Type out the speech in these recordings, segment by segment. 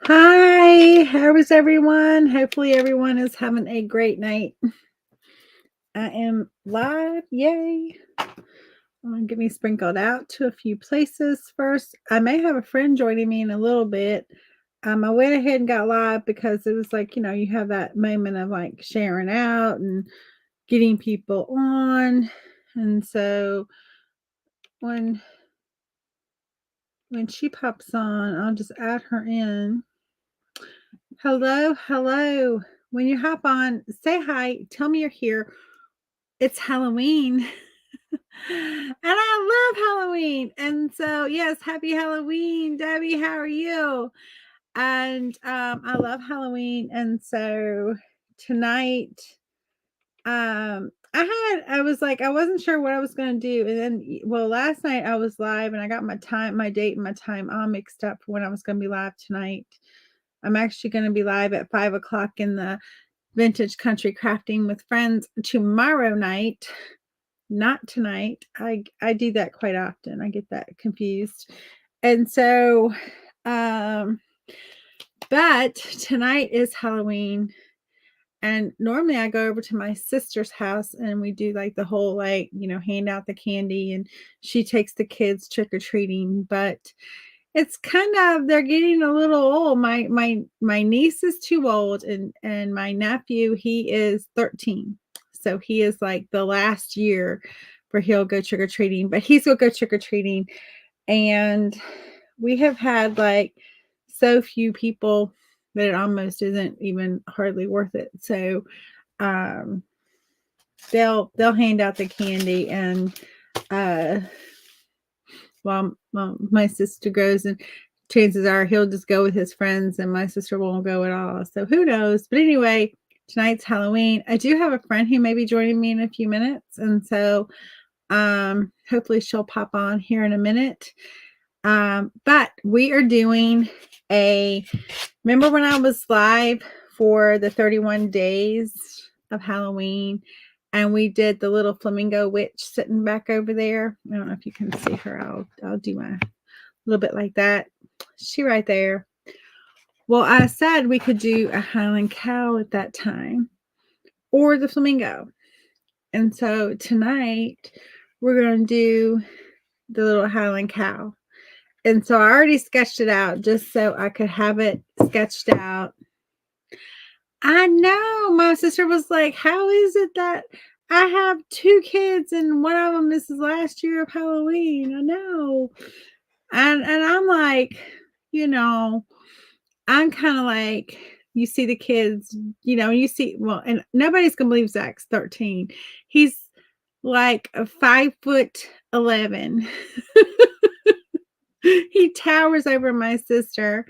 Hi, how is everyone? Hopefully, everyone is having a great night. I am live. Yay. I'm going to get me sprinkled out to a few places first. I may have a friend joining me in a little bit. I went ahead and got live because it was like, you have that moment of like sharing out and getting people on. And so when when she pops on, I'll just add her in. Hello, hello. When you hop on, say hi, tell me you're here. It's Halloween. And I love Halloween. And so, yes, happy Halloween, Debbie. How are you? And I love Halloween. And so tonight, I was like, I wasn't sure what I was going to do. And then, well, last night I was live and I got my date and my time all mixed up for when I was going to be live tonight. I'm actually going to be live at 5 o'clock in the Vintage Country Crafting with Friends tomorrow night, not tonight. I do that quite often. I get that confused. And so but tonight is Halloween, and normally I go over to my sister's house and we do like the whole like, hand out the candy and she takes the kids trick or treating, but it's kind of they're getting a little old. My niece is too old and my nephew, he is 13. So he is like the last year where he'll go trick or treating, but he's gonna go trick or treating. And we have had like so few people that it almost isn't even hardly worth it. So um they'll hand out the candy and uh well, my sister goes, and chances are he'll just go with his friends, and my sister won't go at all. So who knows? But anyway, tonight's Halloween. I do have a friend who may be joining me in a few minutes, and so hopefully she'll pop on here in a minute. But we are doing a. Remember when I was live for the 31 days of Halloween? And we did the little flamingo witch sitting back over there. I don't know if you can see her. I'll do my little bit like that. She right there. Well, I said we could do a Highland cow at that time or the flamingo. And so tonight we're going to do the little Highland cow. And so I already sketched it out just so I could have it sketched out. I know. My sister was like, how is it that I have two kids and one of them is last year of Halloween? I know. And I'm like, you know, I'm kind of like, you see the kids, you see, well, and nobody's gonna believe Zach's 13. He's like a 5'11". He towers over my sister,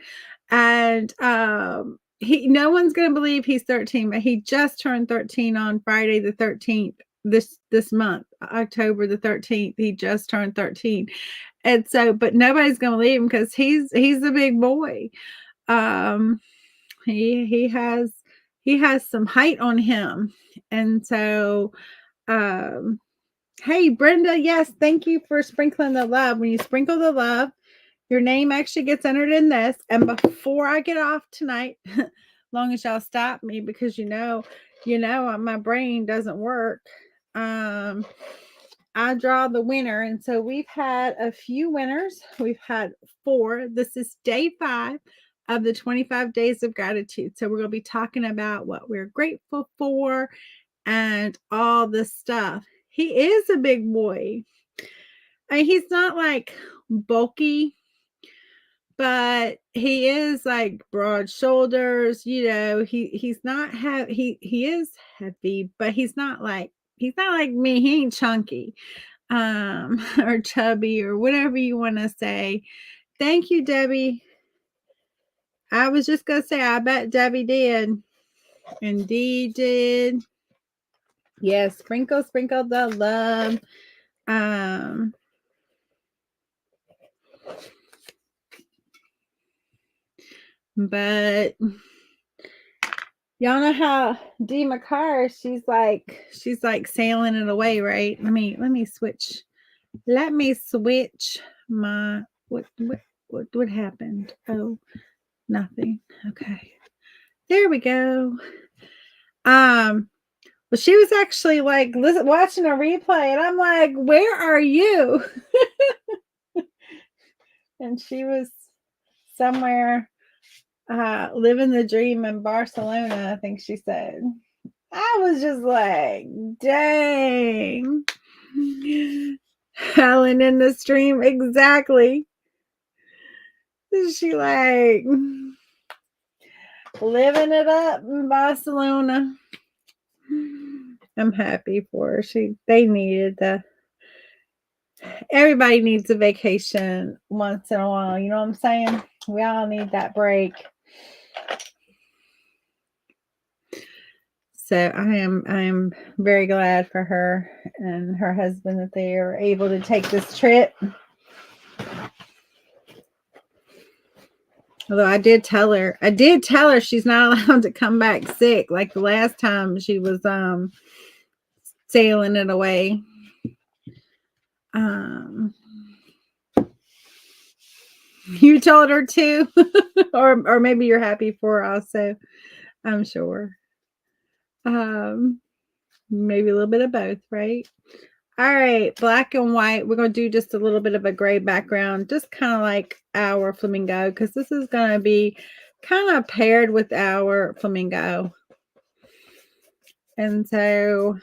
and no one's gonna believe he's 13, but he just turned 13 on Friday the 13th this month, October the 13th. He just turned 13. And so, but nobody's gonna believe him because he's a big boy. Um, he has some height on him, and so hey Brenda, yes, thank you for sprinkling the love. When you sprinkle the love, your name actually gets entered in this. And before I get off tonight, long as y'all stop me because my brain doesn't work. I draw the winner. And so we've had a few winners. We've had 4. This is day 5 of the 25 days of gratitude. So we're going to be talking about what we're grateful for and all this stuff. He is a big boy. I mean, he's not like bulky, but he is like broad shoulders. He's not he is heavy, but he's not like me. He ain't chunky or chubby or whatever you want to say. Thank you, Debbie. I was just gonna say I bet Debbie did. Indeed did. Yes, sprinkle the love. um but y'all know how Dee McCarr, she's like sailing it away, right? Let me switch. My what happened? Oh, Nothing. Okay. There we go. Well, she was actually like watching a replay, and I'm like, "Where are you?" And she was somewhere living the dream in Barcelona, I think she said. I was just like, dang. Helen in the stream, exactly. She like living it up in Barcelona. I'm happy for her. They needed everybody needs a vacation once in a while. You know what I'm saying? We all need that break. So I am very glad for her and her husband that they are able to take this trip. Although I did tell her she's not allowed to come back sick like the last time she was sailing it away. You told her too, or maybe you're happy for her also. I'm sure. Maybe a little bit of both, right? All right, black and white. We're going to do just a little bit of a gray background, just kind of like our flamingo, because this is going to be kind of paired with our flamingo. And so,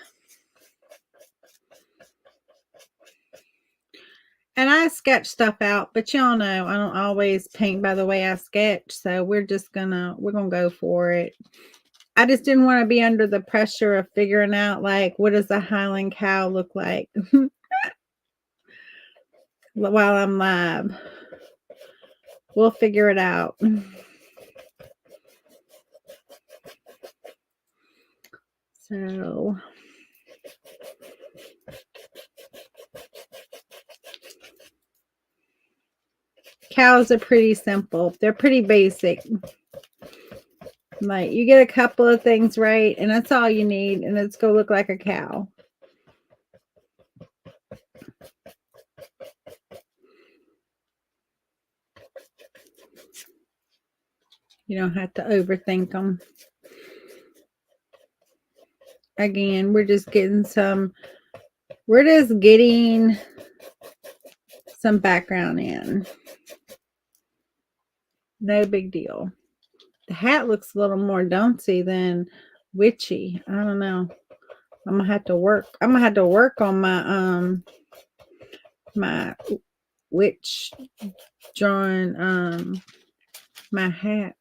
and I sketch stuff out, but y'all know I don't always paint by the way I sketch. So we're going to go for it. I just didn't want to be under the pressure of figuring out, like, what does a Highland cow look like while I'm live. We'll figure it out. So, cows are pretty simple. They're pretty basic. Like, you get a couple of things right, and that's all you need, and it's going to look like a cow. You don't have to overthink them. Again, we're just getting some background in. No big deal. The hat looks a little more duncy than witchy. I don't know. I'm gonna have to work on my my witch drawing my hats.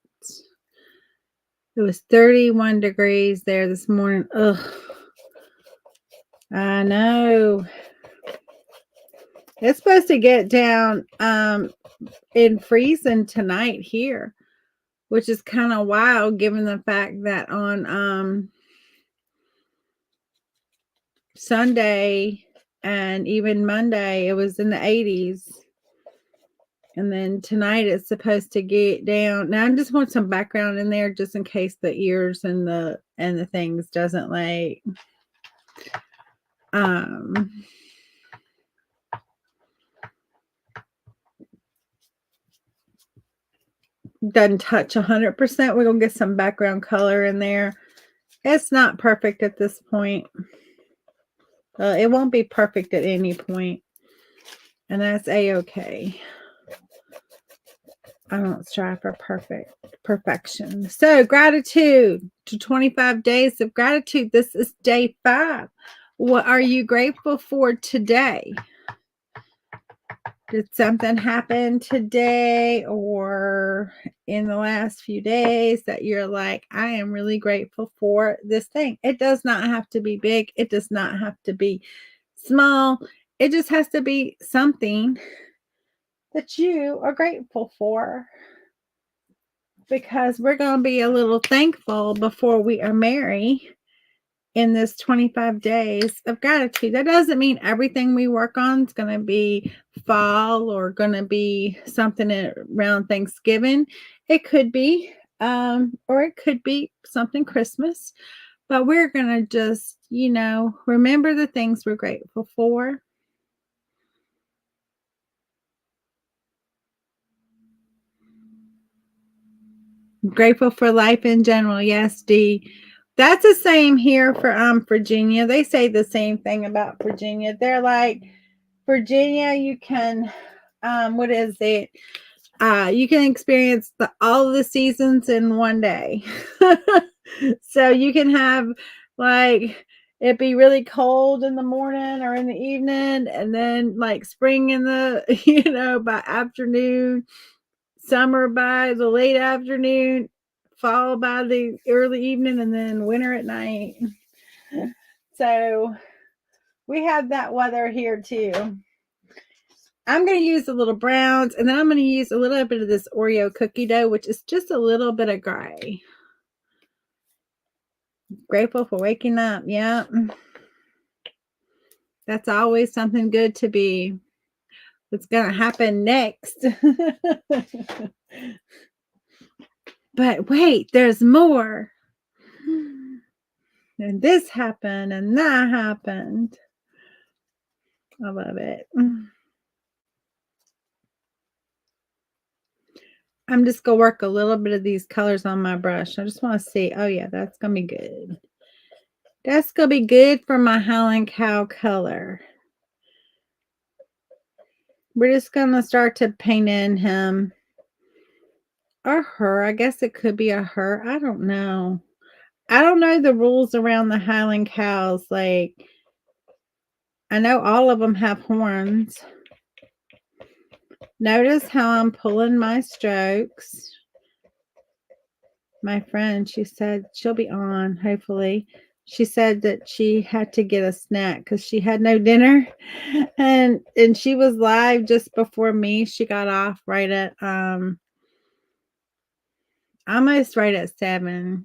It was 31 degrees there this morning. Ugh. I know. It's supposed to get down in freezing tonight here, which is kind of wild given the fact that on Sunday and even Monday it was in the 80s. And then tonight it's supposed to get down. Now I just want some background in there just in case the ears and the things doesn't like doesn't touch 100%. We're gonna get some background color in there. It's not perfect at this point. It won't be perfect at any point, and that's a-okay. I don't strive for perfection. So, gratitude to 25 days of gratitude. This is day 5. What are you grateful for today? Did something happen today or in the last few days that you're like, I am really grateful for this thing? It does not have to be big. It does not have to be small. It just has to be something that you are grateful for, because we're going to be a little thankful before we are merry in this 25 days of gratitude. That doesn't mean everything we work on is going to be fall or going to be something around Thanksgiving. It could be, or it could be something Christmas, but we're going to just, remember the things we're grateful for. Grateful for life in general. Yes, Dee. That's the same here for Virginia. They say the same thing about Virginia. They're like, Virginia, you can what is it? You can experience all of the seasons in one day. So you can have like it be really cold in the morning or in the evening, and then like spring in the by afternoon, summer by the late afternoon, fall by the early evening, and then winter at night. So we have that weather here too. I'm going to use a little browns, and then I'm going to use a little bit of this Oreo cookie dough, which is just a little bit of gray. Grateful for waking up. Yeah. That's always something good to be. What's going to happen next? But wait, there's more. And this happened, and that happened. I love it. I'm just going to work a little bit of these colors on my brush. I just want to see. Oh, yeah, that's going to be good. That's going to be good for my Howling Cow color. We're just going to start to paint in him. Or her. I guess it could be a her. I don't know. I don't know the rules around the Highland cows. Like, I know all of them have horns. Notice how I'm pulling my strokes. My friend, she said she'll be on, hopefully. She said that she had to get a snack because she had no dinner. And she was live just before me. She got off right at almost right at 7.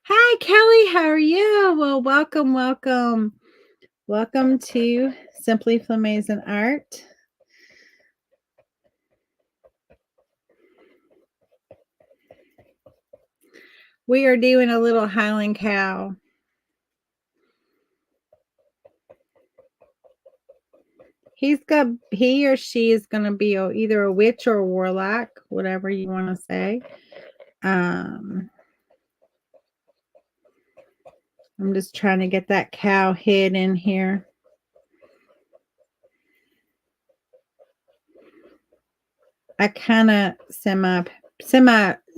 Hi, Kelly. How are you? Well, welcome, welcome. Welcome to Simply Flamazing Art. We are doing a little Highland Cow. He or she is going to be either a witch or a warlock, whatever you want to say. I'm just trying to get that cow head in here. I kind of semi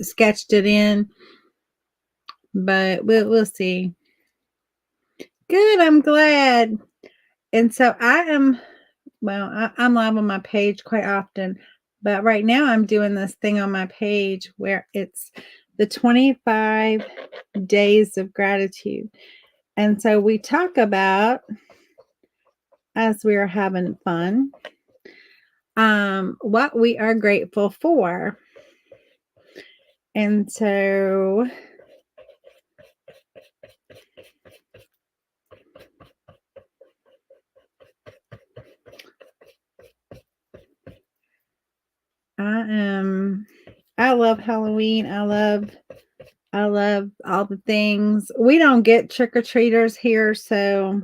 sketched it in, but we'll see. Good, I'm glad. And so I'm live on my page quite often, but right now I'm doing this thing on my page where it's the 25 days of gratitude. And so we talk about, as we are having fun, what we are grateful for. And so I love Halloween. I love all the things. We don't get trick-or-treaters here, so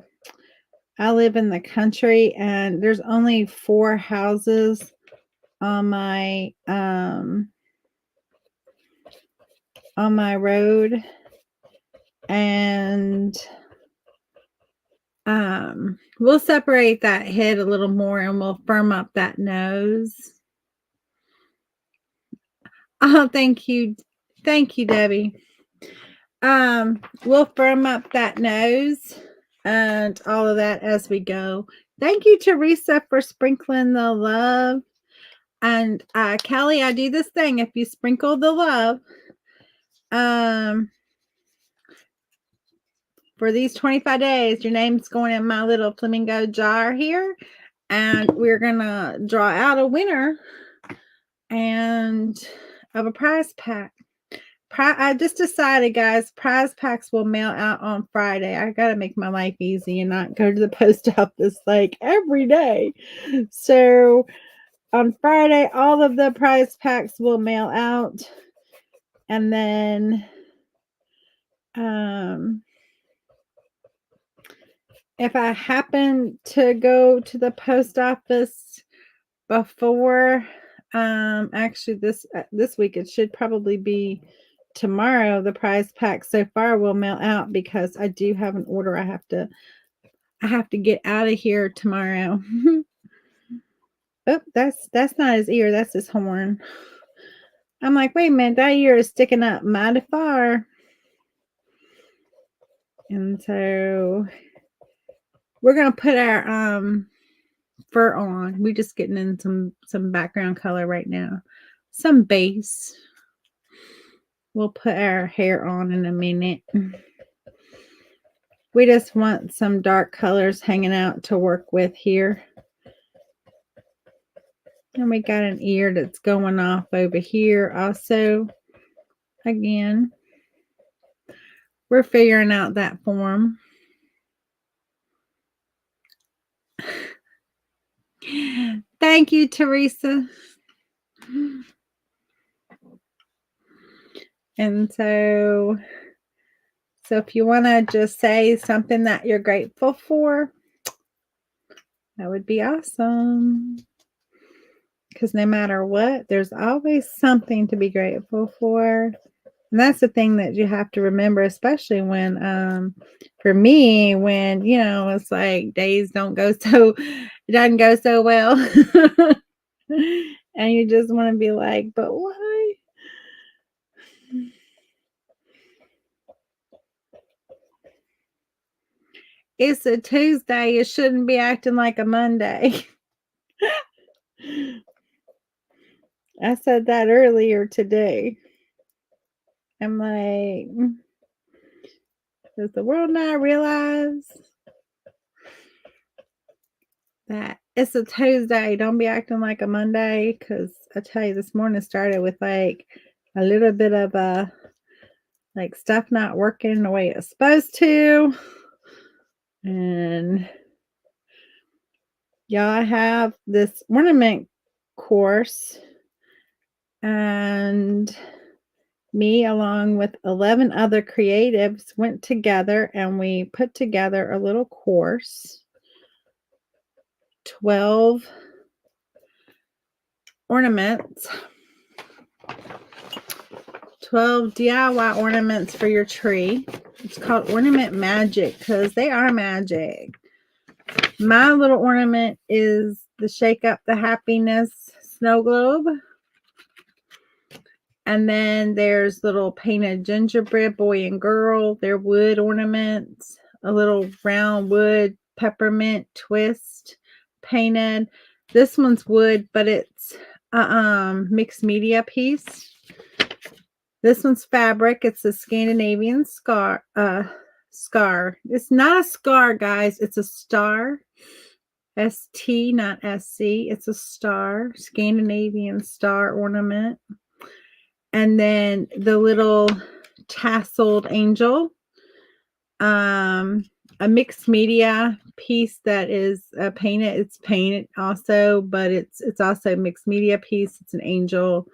I live in the country, and there's only 4 houses on my road, and we'll separate that head a little more, and we'll firm up that nose. Oh, thank you, Debbie. We'll firm up that nose and all of that as we go. Thank you, Teresa, for sprinkling the love. And Kelly, I do this thing. If you sprinkle the love, for these 25 days, your name's going in my little flamingo jar here, and we're gonna draw out a winner and of a prize pack. I just decided, guys, prize packs will mail out on Friday. I got to make my life easy and not go to the post office like every day. So on Friday, all of the prize packs will mail out. And then if I happen to go to the post office before Actually, this week it should probably be tomorrow. The prize pack so far will mail out because I do have an order. I have to get out of here tomorrow. Oh, that's not his ear. That's his horn. I'm like, wait a minute, that ear is sticking up mighty far. And so we're gonna put our fur on. We're just getting in some background color right now. Some base. We'll put our hair on in a minute. We just want some dark colors hanging out to work with here. And we got an ear that's going off over here also. Again, we're figuring out that form. Thank you, Teresa. And so if you want to just say something that you're grateful for, that would be awesome. Because no matter what, there's always something to be grateful for. And that's the thing that you have to remember, especially when, for me, when, it's like days it doesn't go so well. And you just want to be like, but why? It's a Tuesday. It shouldn't be acting like a Monday. I said that earlier today. I'm like, does the world not realize that it's a Tuesday? Don't be acting like a Monday. Because I tell you, this morning started with like a little bit of like stuff not working the way it's supposed to. And y'all, I have this ornament course, and me along with 11 other creatives went together and we put together a little course. 12 ornaments, 12 DIY ornaments for your tree. It's called Ornament Magic because they are magic. My little ornament is the Shake Up the Happiness snow globe. And then there's little painted gingerbread boy and girl. They're wood ornaments. A little round wood peppermint twist painted. This one's wood, but it's a mixed media piece. This one's fabric. It's a Scandinavian scar. It's not a scar, guys. It's a star. ST, not SC. It's a star. Scandinavian star ornament. And then the little tasseled angel. A mixed media piece that is painted. It's painted also, but it's also a mixed media piece. It's an angel.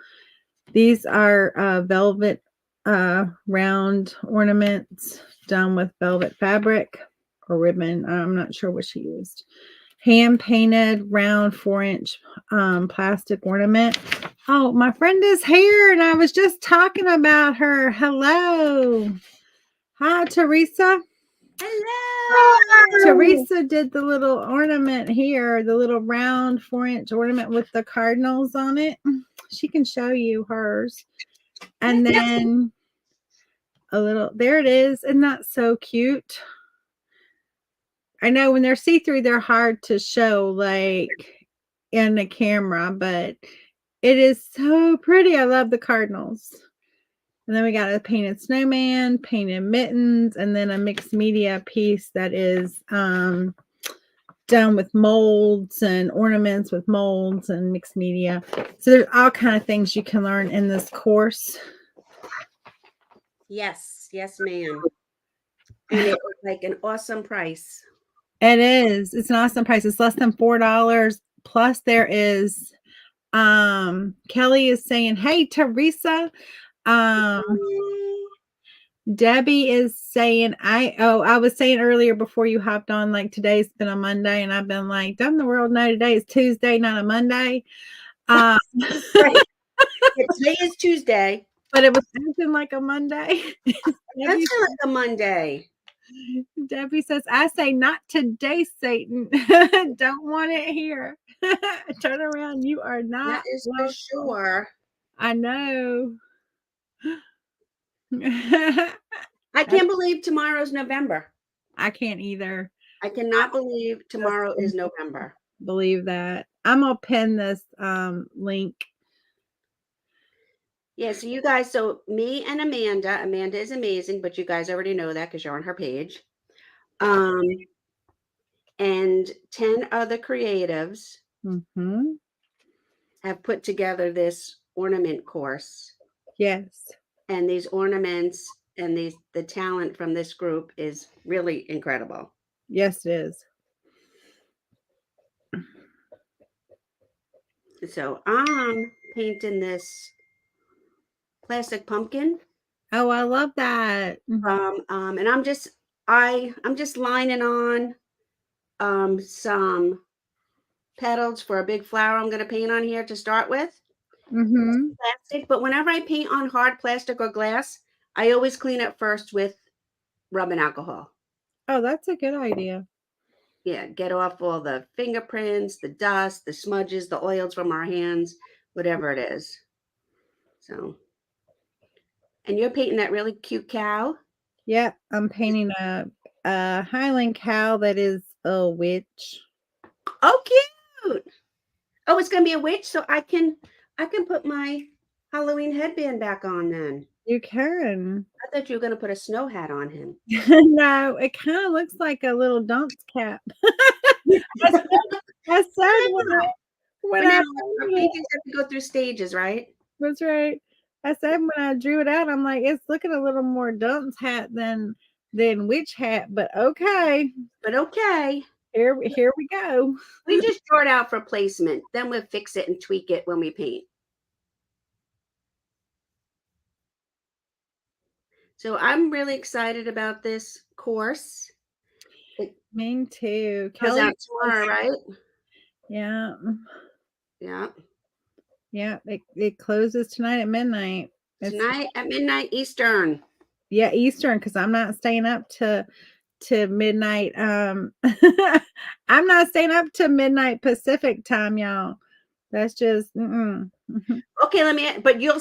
These are velvet round ornaments done with velvet fabric or ribbon. I'm not sure what she used. Hand painted round 4-inch plastic ornament. Oh, my friend is here, and I was just talking about her. Hello. Hi, Teresa. Hello. Teresa did the little ornament here, the little round 4-inch ornament with the cardinals on it. She can show you hers. And then a little, there it is. Isn't that so cute? I know when they're see-through, they're hard to show like in the camera, but it is so pretty. I love the cardinals. And then we got a painted snowman, painted mittens, and then a mixed media piece that is done with molds and ornaments with molds and mixed media. So there's all kind of things you can learn in this course. Yes, ma'am. And it's like an awesome price. It is. It's an awesome price. It's less than $4. Plus there is Kelly is saying, hey, Teresa. Debbie is saying, I was saying earlier before you hopped on, like today's been a Monday, and I've been like, doesn't the world know today is Tuesday, not a Monday? Um, Right. Yeah, today is Tuesday. but it was acting like a Monday. That's Debbie, not like a Monday. Debbie says, I say not today, Satan. Don't want it here. Turn around. You are That not is for welcome. sure. I know. I can't believe tomorrow's November. I can't either. I cannot believe tomorrow is November. Believe that. I'm gonna pin this link. Yeah, so you guys, so me and Amanda is amazing, but you guys already know that because you're on her page. Um, and 10 other creatives Mm-hmm. have put together this ornament course. Yes. And these ornaments and the talent from this group is really incredible. Yes, it is. So I'm painting this plastic pumpkin Oh, I love that. from and I'm just lining on some petals for a big flower I'm going to paint on here to start with. Mm-hmm. Plastic, but whenever I paint on hard plastic or glass, I always clean it first with rubbing alcohol. Oh, that's a good idea. Yeah, get off all the fingerprints, the dust, the smudges, the oils from our hands, whatever it is. So, and you're painting that really cute cow. Yep, I'm painting a Highland cow that is a witch. Oh, cute! Oh, it's gonna be a witch, so I can put my Halloween headband back on then. You can. I thought you were gonna put a snow hat on him. No, it kind of looks like a little dunce cap. I said, I said when But now I our painted it, paintings have to go through stages, right? that's right. I said when I drew it out, I'm like, it's looking a little more dunce hat than witch hat, but okay, But okay, here we go. we just draw it out for placement. Then we'll fix it and tweak it when we paint. So I'm really excited about this course. It Me too. goes Kelly, out tomorrow, right? yeah, Yeah. yeah. It closes tonight at midnight. It's Tonight at midnight Eastern. yeah, Eastern, because I'm not staying up to midnight. I'm not staying up to midnight Pacific time, y'all. That's just Okay, but you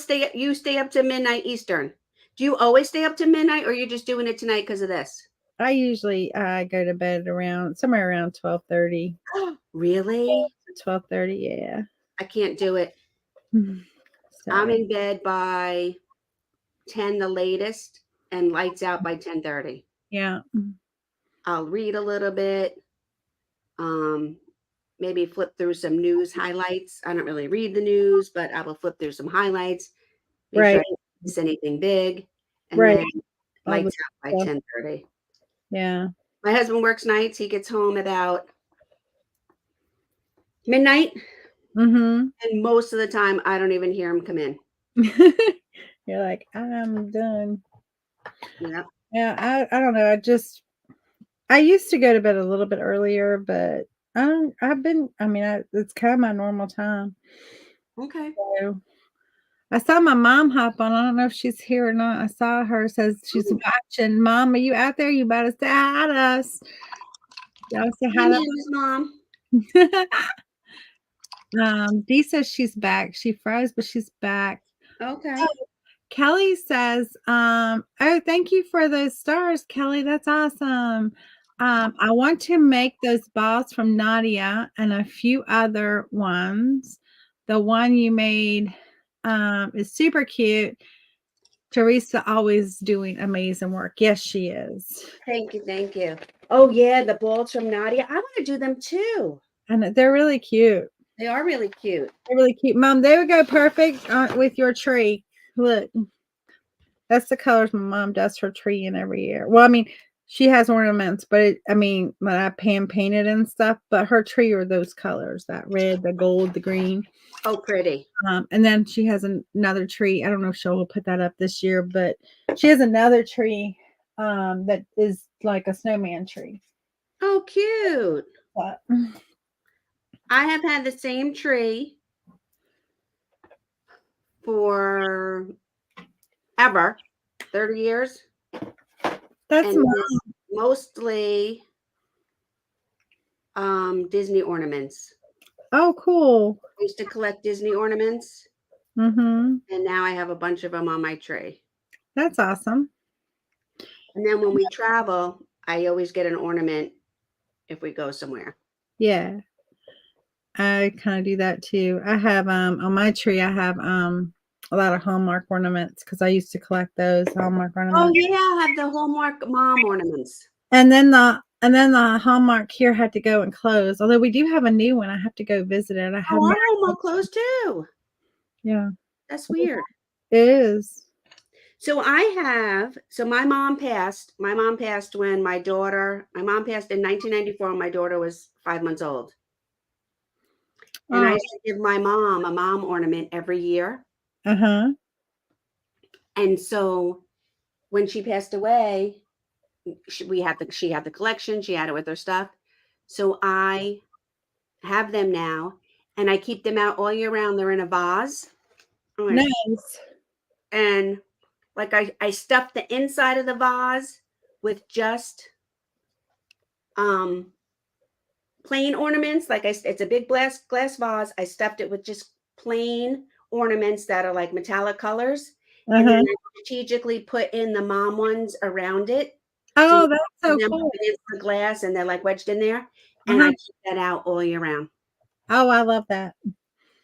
stay up to midnight Eastern. Do you always stay up to midnight or you're just doing it tonight because of this? I usually go to bed around somewhere around 12:30. Really? 12:30, yeah. I can't do it. I'm So in bed by 10 the latest and lights out by 10:30. yeah. I'll read a little bit. Um, maybe flip through some news highlights. I don't really read the news, but I will flip through some highlights, make sure Right, I don't miss anything big, and right. then All the lights out by stuff. 10:30. Yeah. My husband works nights. He gets home about midnight, Mhm. and most of the time, I don't even hear him come in. You're like, I'm done. Yeah. Yeah, I don't know. I used to go to bed a little bit earlier, but it's kind of my normal time. Okay. So I saw my mom hop on. I don't know if she's here or not. I saw her, says she's Ooh. watching. Mom, are you out there? You better say hi to us. Y'all say Good hi to news, Mom. Dee says she's back. She froze, but she's back. Okay. Oh, Kelly says, oh, thank you for those stars, Kelly. That's awesome. I want to make those balls from Nadia and a few other ones. The one you made is super cute. Teresa always doing amazing work. Yes, she is. Thank you. Thank you. Oh, yeah. The balls from Nadia. I want to do them too. And they're really cute. They are really cute. They're really cute. Mom, they would go perfect with your tree. Look, that's the colors my mom does her tree in every year. Well, I mean, she has ornaments, but when I pan painted and stuff, but her tree are those colors, that red, the gold, the green. Oh, pretty. And then she has another tree. I don't know if she'll put that up this year, but she has another tree that is like a snowman tree. Oh, cute. But I have had the same tree for ever, 30 years. That's And it's mostly Disney ornaments. oh, cool. I used to collect Disney ornaments, Mm-hmm. and now I have a bunch of them on my tree. That's awesome. And then when we travel, I always get an ornament if we go somewhere. Yeah. I kind of do that too. I have on my tree I have a lot of Hallmark ornaments because I used to collect those Hallmark Oh ornaments. yeah, I have the Hallmark mom ornaments. And then the Hallmark here had to go and close. Although we do have a new one. I have to go visit it. I have Oh, my our Hallmark clothes too. yeah. That's weird. It is. So my mom passed. My mom passed when my mom passed in 1994 when my daughter was 5 months old. And I Oh, used to give my mom a mom ornament every year. uh-huh. And so when she passed away, she had the collection, she had it with her stuff. So I have them now and I keep them out all year round. They're in a vase. Nice. And like I stuffed the inside of the vase with just plain ornaments. It's a big glass vase. I stuffed it with just plain ornaments that are like metallic colors. And then Uh-huh. I strategically put in the mom ones around it. So you Oh, can that's see so them cool. against the glass and they're like wedged in there. And I Uh-huh. keep that out all year round. Oh, I love that.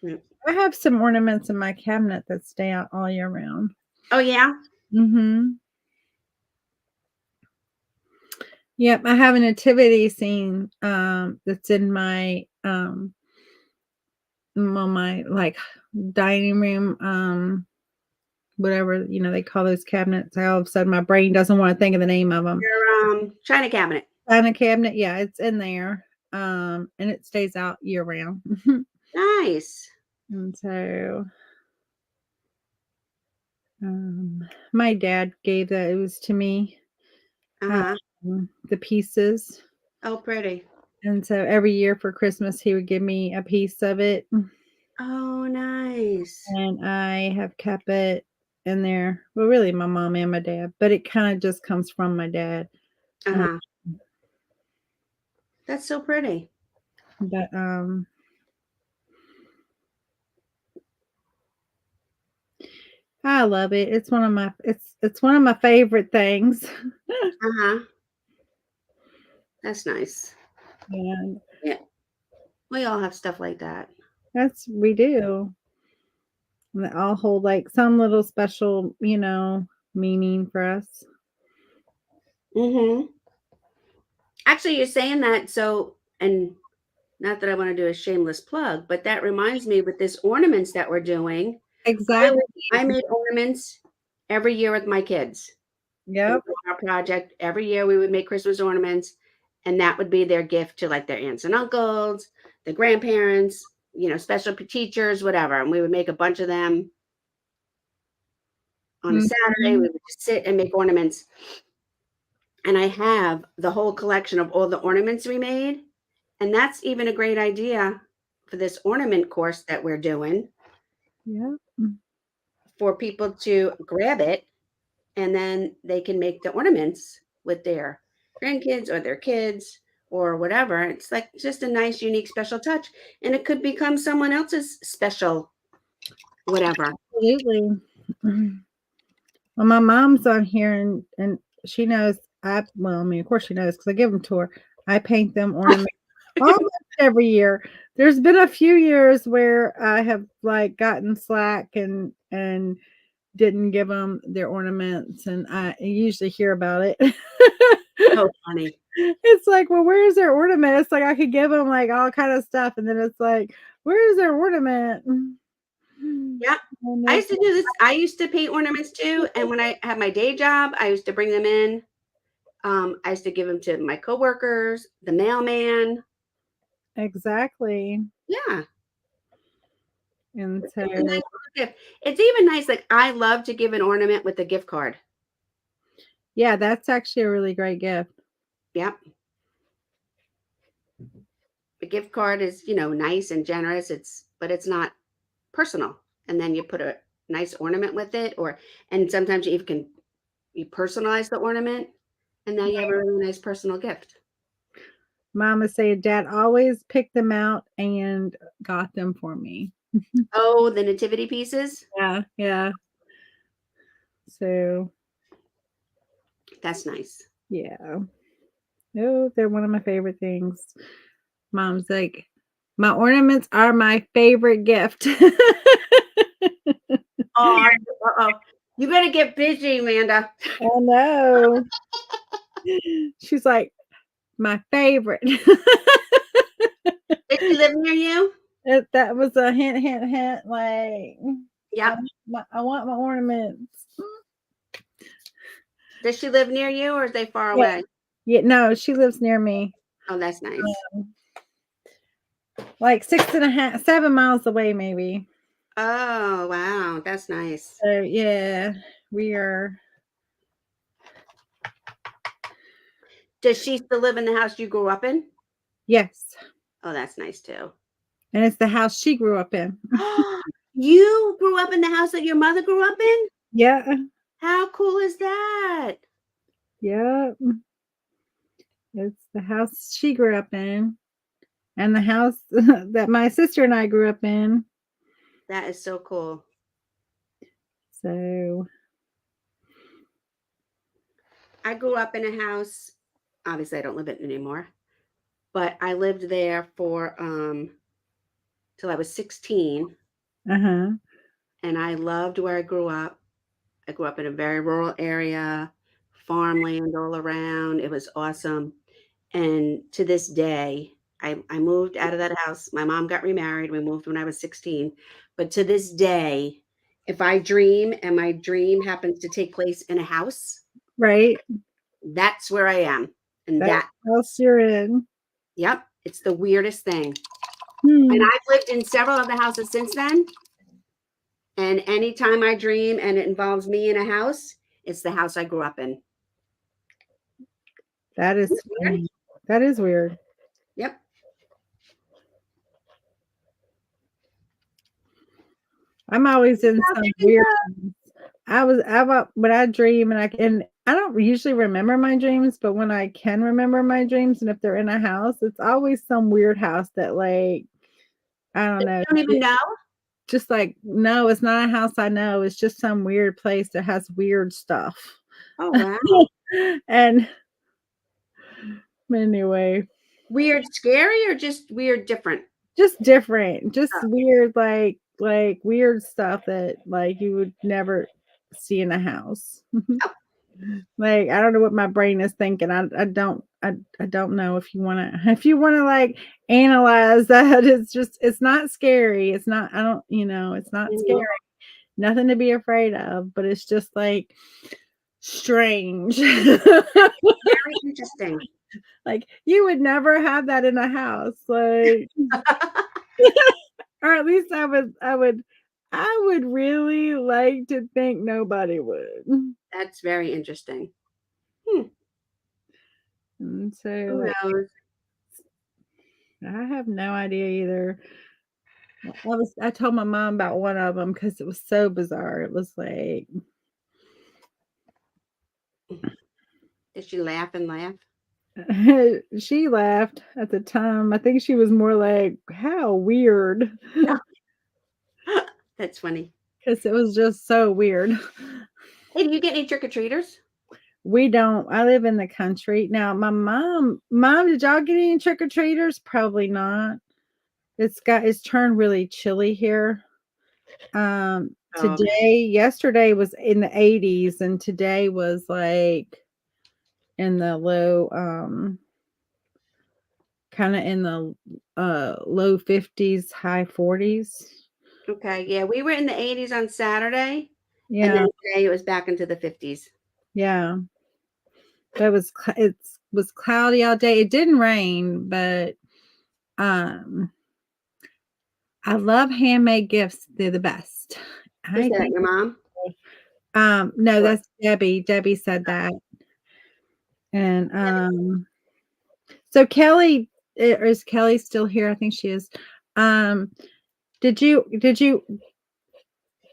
Mm. I have some ornaments in my cabinet that stay out all year round. Oh yeah. Mm-hmm. Yep, I have a nativity scene that's in my on my like dining room whatever they call those cabinets. All of a sudden my brain doesn't want to think of the name of them. Your china cabinet. China cabinet, yeah, it's in there. And it stays out year round. Nice. And so my dad gave that it was to me, Uh-huh. the pieces. Oh, pretty. And so every year for Christmas he would give me a piece of it. Oh, nice. And I have kept it in there. Well, really my mom and my dad, but it kind of just comes from my dad. Uh, Uh-huh. That's so pretty. but I love it. It's one of my favorite things. Uh-huh. That's nice. And Yeah. We all have stuff like that. we do. And they all hold like some little special, meaning for us. Mm-hmm. Actually, you're saying that and not that I want to do a shameless plug, but that reminds me with this ornaments that we're doing. Exactly. I made ornaments every year with my kids. It Yep. was our project. Every year we would make Christmas ornaments, and that would be their gift to like their aunts and uncles, the grandparents, special teachers, whatever. And we would make a bunch of them on a Saturday. Mhm. We would just sit and make ornaments. And I have the whole collection of all the ornaments we made. And that's even a great idea for this ornament course that we're doing Yep. for people to grab it and then they can make the ornaments with their grandkids or their kids or whatever. It's like just a nice, unique, special touch. And it could become someone else's special whatever. Absolutely. Well, my mom's on here and she knows of course she knows because I give them to her. I paint them ornaments almost every year. There's been a few years where I have like gotten slack and didn't give them their ornaments, and I usually hear about it. Oh, funny. It's like, well, where's their ornament? It's like I could give them like all kind of stuff, and then it's like, where's their ornament? Yeah. And I it's used to do this. I used to paint ornaments too. And when I had my day job, I used to bring them in. I used to give them to my coworkers, the mailman. exactly. Yeah. And It's so, a nice little gift. It's even nice. Like I love to give an ornament with a gift card. yeah, that's actually a really great gift. Yep. A gift card is, nice and generous. But it's not personal. And then you put a nice ornament with it, and sometimes you personalize the ornament, and now you have a really nice personal gift. Mama said Dad always picked them out and got them for me. Oh, the nativity pieces? Yeah, yeah. So, That's nice. yeah. Oh, they're one of my favorite things. Mom's like, my ornaments are my favorite gift. Oh, uh-oh. You better get busy, Amanda. I know. She's like, my favorite. Did she live near you? That was a hint, hint, hint. Like, Yep. I want my ornaments. Does she live near you or is they far Yeah, away? yeah. No, she lives near me, Oh, that's nice. like 6.5, 7 miles away, maybe. Oh, wow. That's nice. So yeah, we are. Does she still live in the house you grew up in? Yes, Oh, that's nice too. and it's the house she grew up in. You grew up in the house that your mother grew up in? Yeah, How cool is that? yeah. It's the house she grew up in, and the house that my sister and I grew up in. That is so cool. So, I grew up in a house. Obviously, I don't live in it anymore, but I lived there for till I was 16, uh-huh. and I loved where I grew up. I grew up in a very rural area, farmland all around. It was awesome. And to this day, I moved out of that house. My mom got remarried. We moved when I was 16. But to this day, if I dream and my dream happens to take place in a house, Right. that's where I am. And That's the house you're in. yep, it's the weirdest thing. And Hmm. I've lived in several of the houses since then. And anytime I dream and it involves me in a house, it's the house I grew up in. That is Isn't it weird? funny. That is weird. Yep. I'm always in Stop some it, weird. Lisa. When I dream and I don't usually remember my dreams, but when I can remember my dreams, and if they're in a house, it's always some weird house that, like, I don't You know, don't even know? just like, no, it's not a house I know. It's just some weird place that has weird stuff. Oh, wow. And anyway, Weird, scary, or just weird, different? just different, just Oh, weird, like weird stuff that like you would never see in a house. oh, Like, I don't know what my brain is thinking. I don't know if you wanna like analyze that. It's not scary. It's not, I don't, it's not scary. mhm. Nothing to be afraid of, but it's just like strange. Very interesting. Like, you would never have that in a house, like, or at least I would really like to think nobody would. That's very interesting. Hmm, And so, who like, knows? I have no idea either. I told my mom about one of them because it was so bizarre. It was like Did she laugh and laugh? she laughed at the time. I think she was more like, "How weird," That's funny. because it was just so weird. Hey, do you get any trick-or-treaters? We don't. I live in the country. Now, my mom, did y'all get any trick-or-treaters? Probably not. It's turned really chilly here. Oh, okay. Yesterday was in the 80s, and today was like in the low, kind of in the low 50s, high 40s. Okay, yeah, we were in the 80s on Saturday, and Yeah, then today it was back into the 50s. yeah. But it was cloudy all day. It didn't rain, but um I love handmade gifts. They're the best. Who's I that, think your mom? no, Or that's Debbie. Debbie said that. And so Kelly, is Kelly still here? I think she is. Um did you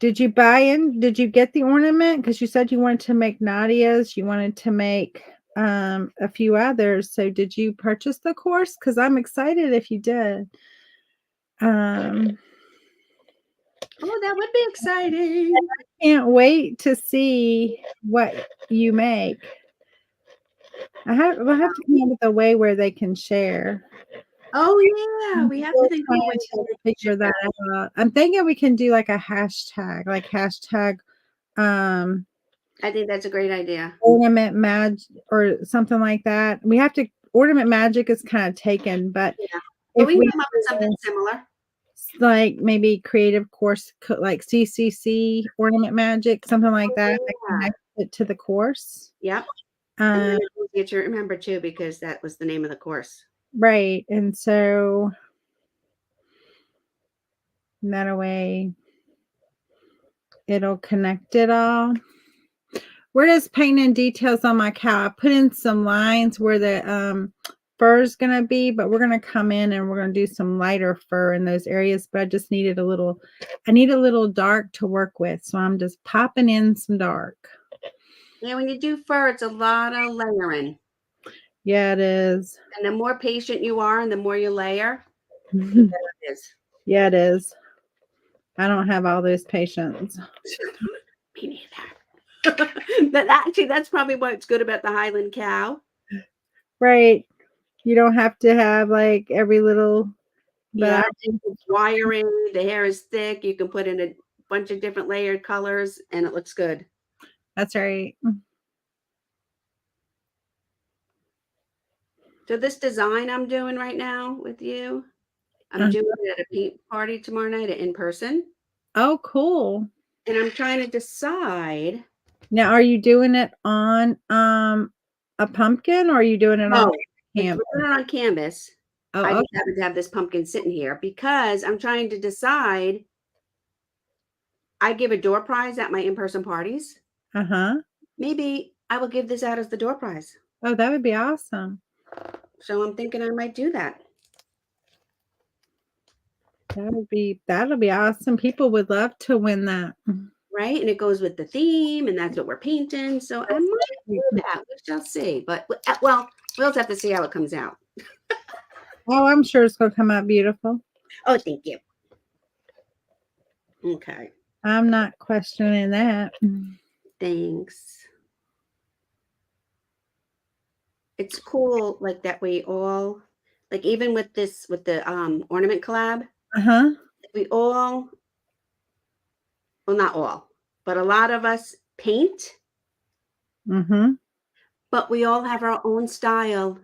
Did you get the ornament? Because you said you wanted to make Nadia's, you wanted to make a few others. So did you purchase the course? Because I'm excited if you did. Oh, that would be exciting. Can't wait to see what you make. We'll have to come up with a way where they can share. Oh yeah, we have to think of a way To to figure that out. I'm thinking we can do like a hashtag, I think that's a great idea. ornament magic or something like that. We have to ornament magic is kind of taken, but Yeah. But if we can we come up with something similar. like maybe creative course like CCC ornament magic, something like that, that Yeah. connects it to the course. Yep. And then Um, it's easier to remember too, because that was the name of the course. right. And so that way it'll connect it all. We're just painting details on my cow. I put in some lines where the fur is going to be, but we're going to come in and we're going to do some lighter fur in those areas. But I just needed I need a little dark to work with. So I'm just popping in some dark. Yeah, when you do fur, it's a lot of layering. Yeah, it is. And the more patient you are and the more you layer, the better it is. Yeah, it is. I don't have all those patience. Me neither. But actually, that's probably what's good about the Highland cow. Right. You don't have to have like every little, but Yeah, I think it's wiry. The hair is thick. You can put in a bunch of different layered colors, and it looks good. that's right. So this design I'm doing right now with you, I'm Uh, doing it at a paint party tomorrow night in person, oh, cool. and I'm trying to decide. Now, are you doing it on a pumpkin or are you doing it on No, we're canvas? doing it on canvas. I Oh, just okay. happen to have this pumpkin sitting here because I'm trying to decide. I give a door prize at my in-person parties. Uh-huh. Maybe I will give this out as the door prize. Oh, that would be awesome. So I'm thinking I might do that. That'll be awesome. People would love to win that. Right? And it goes with the theme, and that's what we're painting. So I might do that. We shall see. But well, we'll just have to see how it comes out. Oh, I'm sure it's gonna come out beautiful. Oh, thank you. Okay. I'm not questioning that. Thanks. It's cool, like that we all, like even with this, with the ornament collab, Uh-huh. we all, well, not all, but a lot of us paint, Mm-hmm. but we all have our own style.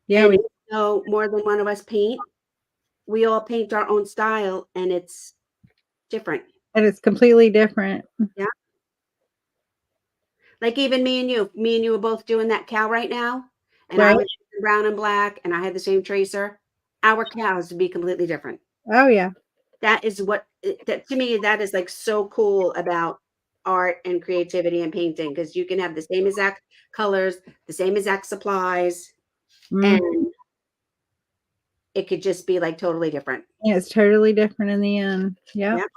Yeah, And even though more than one of us paint, we all paint our own style, and it's different. and it's completely different. Yeah. Like even me and you are both doing that cow right now, and I Right? was brown and black, and I had the same tracer. Our cows would be completely different. Oh yeah. That is what that to me, that is like so cool about art and creativity and painting, because you can have the same exact colors, the same exact supplies, Mm. and it could just be like totally different. Yeah, it's totally different in the end. Yeah. Yep.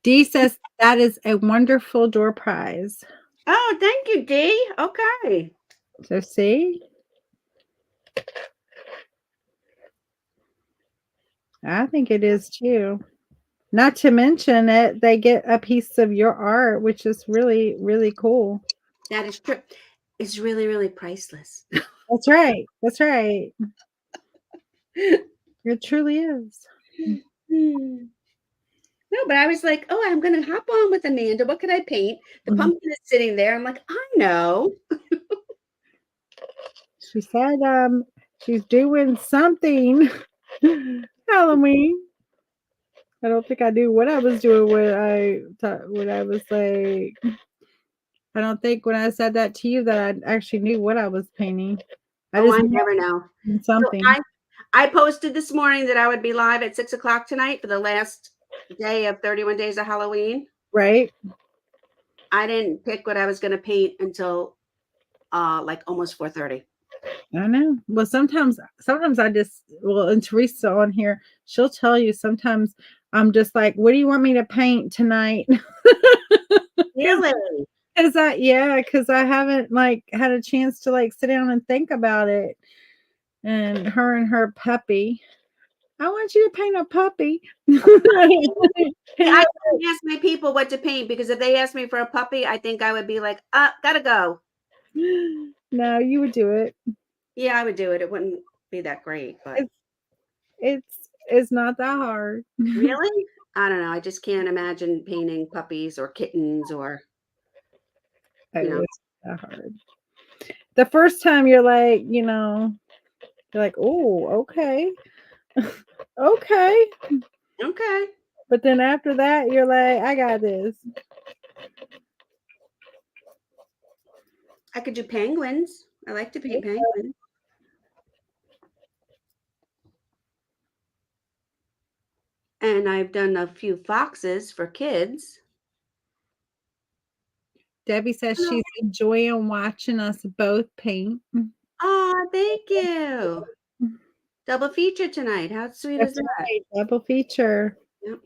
Dee says that is a wonderful door prize. Oh, thank you, Dee. Okay. So see? I think it is too. Not to mention it, they get a piece of your art, which is really, really cool. That is true. It's really, really priceless. That's right. That's right. It truly is. Hmm. No, but I was like, oh, I'm gonna hop on with Amanda. What could I paint? The Mhm. pumpkin is sitting there. I'm like, I know. She said she's doing something Halloween. I don't think I knew what I was doing when I was like I don't think when I said that to you that I actually knew what I was painting. I Oh, just I knew never know. So something. I posted this morning that I would be live at 6 o'clock tonight for the last day of 31 days of Halloween. Right? I didn't pick what I was gonna paint until like almost 4:30. I know. Well, sometimes I just and Teresa on here, she'll tell you sometimes I'm just like, "What do you want me to paint tonight?" Because Really? because I haven't like had a chance to like sit down and think about it. And her puppy. I want you to paint a puppy. A puppy? See, And I you're couldn't ask my people what to paint because if they asked me for a puppy, I think I would be like, gotta go." no, you would do it. Yeah, I would do it. It wouldn't be that great, but It's it's not that hard. really? I don't know. I just can't imagine painting puppies or kittens or, Oh, you know. it's that hard. The first time you're like, "Oh, okay. Okay." Okay. But then after that, you're like, "I got this." I could do penguins. I like to paint penguins. And I've done a few foxes for kids. Debbie says she's enjoying watching us both paint. Oh, thank you. Double feature tonight. How sweet is That's that? right, double feature. Yep.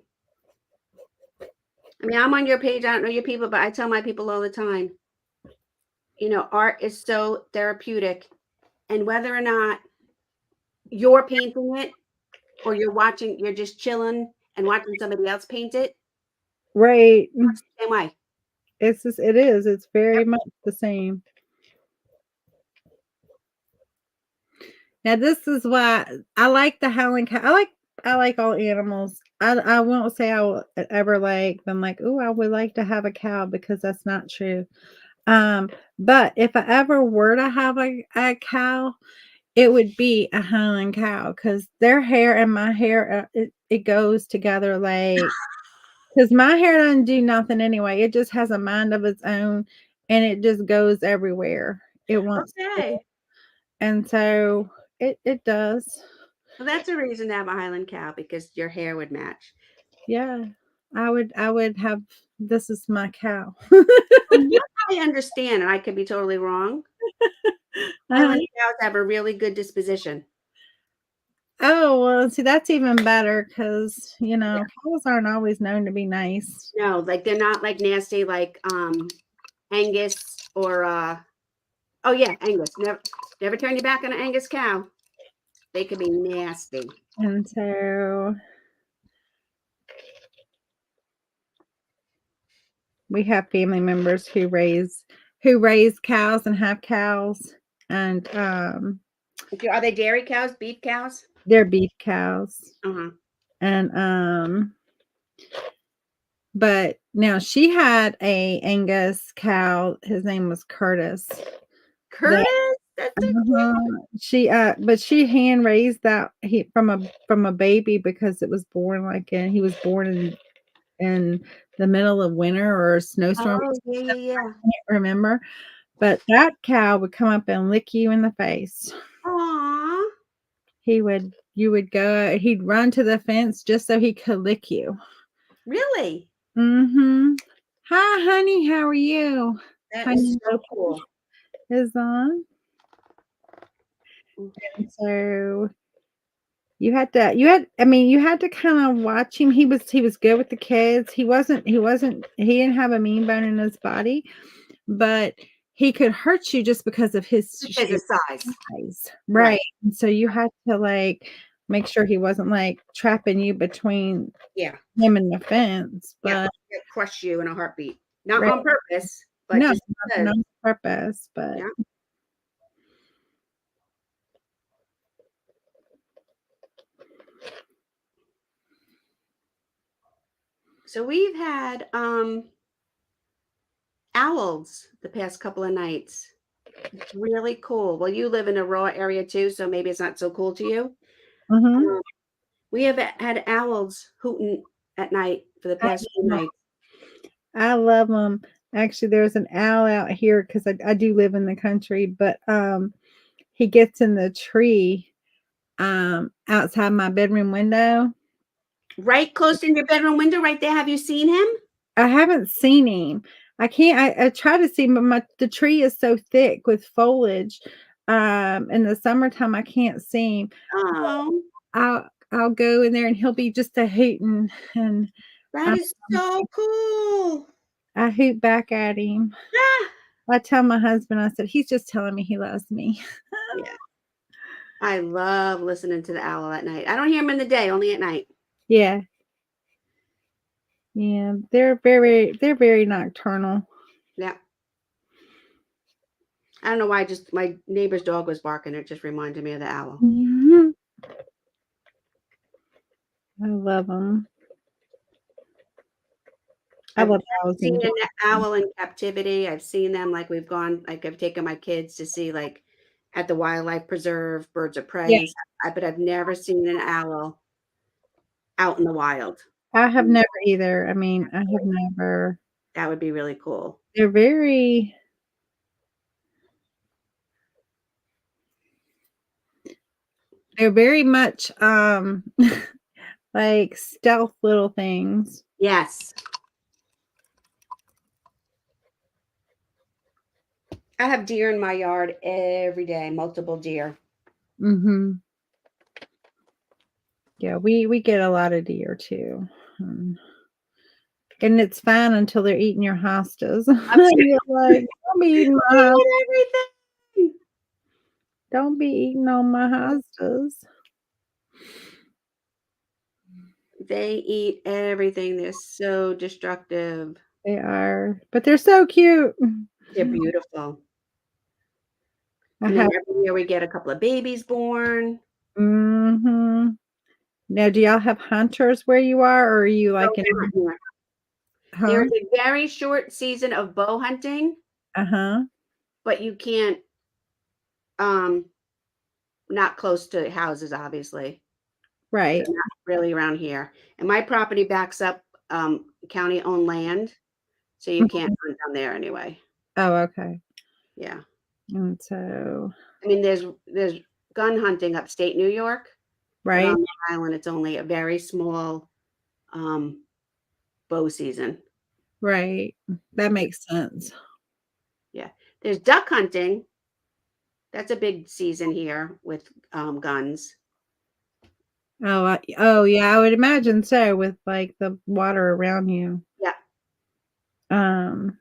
I mean, I'm on your page. I don't know your people, but I tell my people all the time, art is so therapeutic. And whether or not you're painting it or you're just chilling and watching somebody else paint it, Right. same way. It is. It's Yep. very much the same. Now this is why I like the howling cat. I like all animals. I won't say I will ever like them like, "Oh, I would like to have a cow," because that's not true. But if I ever were to have a cow, it would be a Highland cow because their hair and my hair, it goes together like because my hair doesn't do nothing anyway. It just has a mind of its own and it just goes everywhere it wants to. Okay. And so it does. Well, that's a reason to have a Highland cow because your hair would match. Yeah. I would have this is my cow. From what I understand, and I could be totally wrong, Uh-huh. Highland cows have a really good disposition. Oh, well, see, that's even better because, Yeah. cows aren't always known to be nice. No, like they're not like nasty like Angus or oh yeah, Angus. Never turn your back on an Angus cow. They could be nasty. And so we have family members who raise cows and have cows and Are they dairy cows, beef cows? they're beef cows. Uh-huh. And but now she had a Angus cow. His name was Curtis. Curtis? That's so Uh-huh. But she hand raised that he from a baby because it was born he was born in the middle of winter or a snowstorm. Oh, yeah, yeah, yeah. Can't remember, but that cow would come up and lick you in the face. Aw. You would go, he'd run to the fence just so he could lick you. Really? Mm-hmm. Hi, honey. How are you? That Honey is so cool. is on. And so you had to kind of watch him. He was good with the kids. He didn't have a mean bone in his body, but he could hurt you just because of his Because of size. size. Right. Right. And so you had to like make sure he wasn't like trapping you between Yeah. him and the fence. Yeah. But He'll crush you in a heartbeat. Not right. on purpose, but No, just not because. on purpose, but Yeah. So we've had owls the past couple of nights. It's really cool. Well, you live in a rural area too, so maybe it's not so cool to you. mhm. We have had owls hooting at night for the past few nights. I love them. Actually, there's an owl out here because I do live in the country, but he gets in the tree outside my bedroom window. Right close in your bedroom window, right there. Have you seen him? I haven't seen him. I can't. I try to see him, but the tree is so thick with foliage. in the summertime, I can't see him. Oh, I'll go in there and he'll be just a hooting, and that um, is so cool. I hoot back at him. Ah, I tell my husband, I said, "He's just telling me he loves me." yeah. I love listening to the owl at night. I don't hear him in the day, only at night. Yeah. Yeah, they're very nocturnal. Yeah. I don't know why, just my neighbor's dog was barking. It just reminded me of the owl. Mhm. I love them. I I've love never owls seen in an general. owl in captivity. I've seen them, like, we've gone like, I've taken my kids to see, like, at the wildlife preserve, birds of prey Yeah, and stuff, but I've never seen an owl out in the wild. I have Mm, never either. I mean, I have never. that would be really cool. They're very they're very much, like stealth little things. Yes. I have deer in my yard every day, multiple deer. Mhm. Yeah, we get a lot of deer too. Mm. And it's fine until they're eating your hostas. I'm serious. You're like, "Don't be eating my They hos eat everything. don't be eating on my hostas." They eat everything. They're so destructive. They are, but they're so cute. They're beautiful. I And then have every year we get a couple of babies born. mhm. Now, do y'all have hunters where you are, or are you No, like in they're not here. huh? There's a very short season of bow hunting, Uh-huh. but you can't, um, not close to houses, obviously. So Right. not really around here. And my property backs up, county-owned land, so you can't Mhm. hunt down there anyway. Oh, okay. Yeah. And so I mean, there's gun hunting upstate New York, but on right, Long Island, it's only a very small, um, bow season. right. That Yeah, makes sense. yeah. There's duck hunting. That's a big season here with, guns. Oh, yeah, I would imagine so with, like, the water around you. Yeah. Um,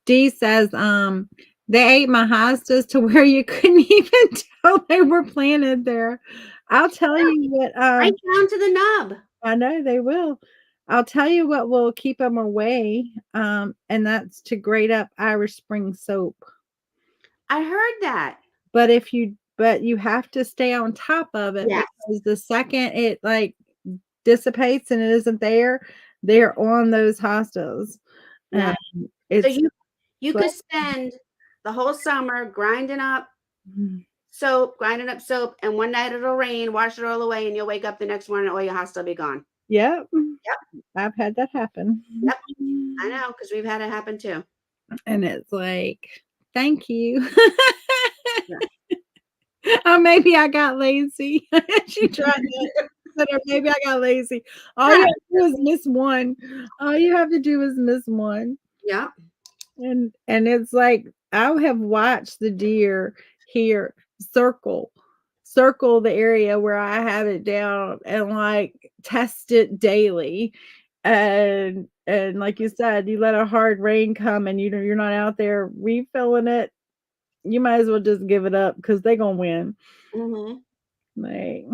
Dee says, "They ate my hostas to where you couldn't even tell they were planted there." I'll tell Yeah, you what, right down to the nub. I know they will. I'll tell you what will keep them away, and that's to grate up Irish Spring soap. I heard that. But you have to stay on top of it Yes. because the second it, like, dissipates and it isn't there, they're on those hostas, and Yeah. So it's you like could spend the whole summer mhm. grinding up soap, and one night it'll rain, wash it all away, and you'll wake up the next morning, all your house will be gone. Yep, Yep, I've had that happen. yep. I know, because 'cause we've had it happen too. And it's like, "Thank you." Yeah. Or maybe I got lazy. She tried that. Said, or maybe I got lazy. All you Yeah. have to do is miss one. All you have to do is miss one. Yep. And it's like, I have watched the deer here circle the area where I have it down and, like, test it daily. And like you said, you let a hard rain come and you're not out there refilling it, you might as well just give it up because they 'cause gonna win. Mhm. Like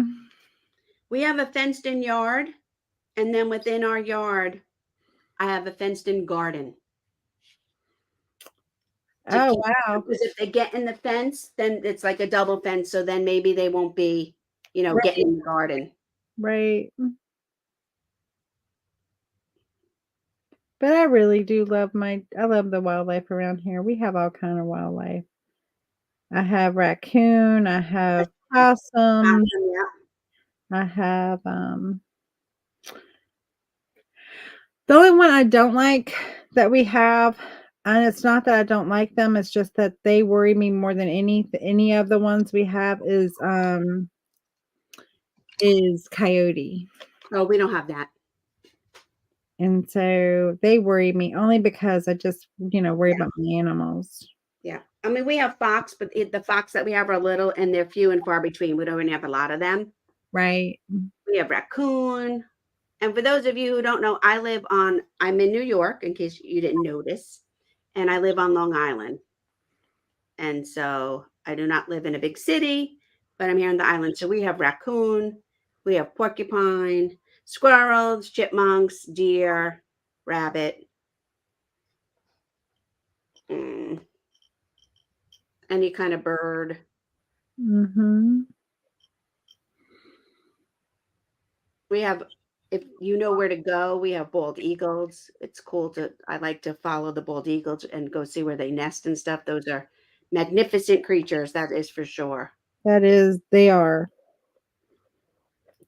We have a fenced-in yard, and then within our yard, I have a fenced-in garden to oh, keep, wow. because if they get in the fence, then it's like a double fence, so then maybe they won't be, getting Right, in the garden. right. But I really do I love the wildlife around here. We have all kind of wildlife. I have raccoon, I have possum, Awesome, yeah. I have, the only one I don't like that we have, and it's not that I don't like them, it's just that they worry me more than any of the ones we have is coyote. Oh, we don't have that. And so they worry me only because I just, worry Yeah, about my animals. yeah. I mean, we have fox, but the fox that we have are little and they're few and far between. We don't even have a lot of them. Right. We have raccoon. And for those of you who don't know, I'm in New York, in case you didn't notice, and I live on Long Island. And so I do not live in a big city, but I'm here on the island. So we have raccoon, we have porcupine, squirrels, chipmunks, deer, rabbit, mm, any kind of bird. Mm-hmm. We have, if you know where to go, we have bald eagles. It's cool I like to follow the bald eagles and go see where they nest and stuff. Those are magnificent creatures, that is for sure. They are.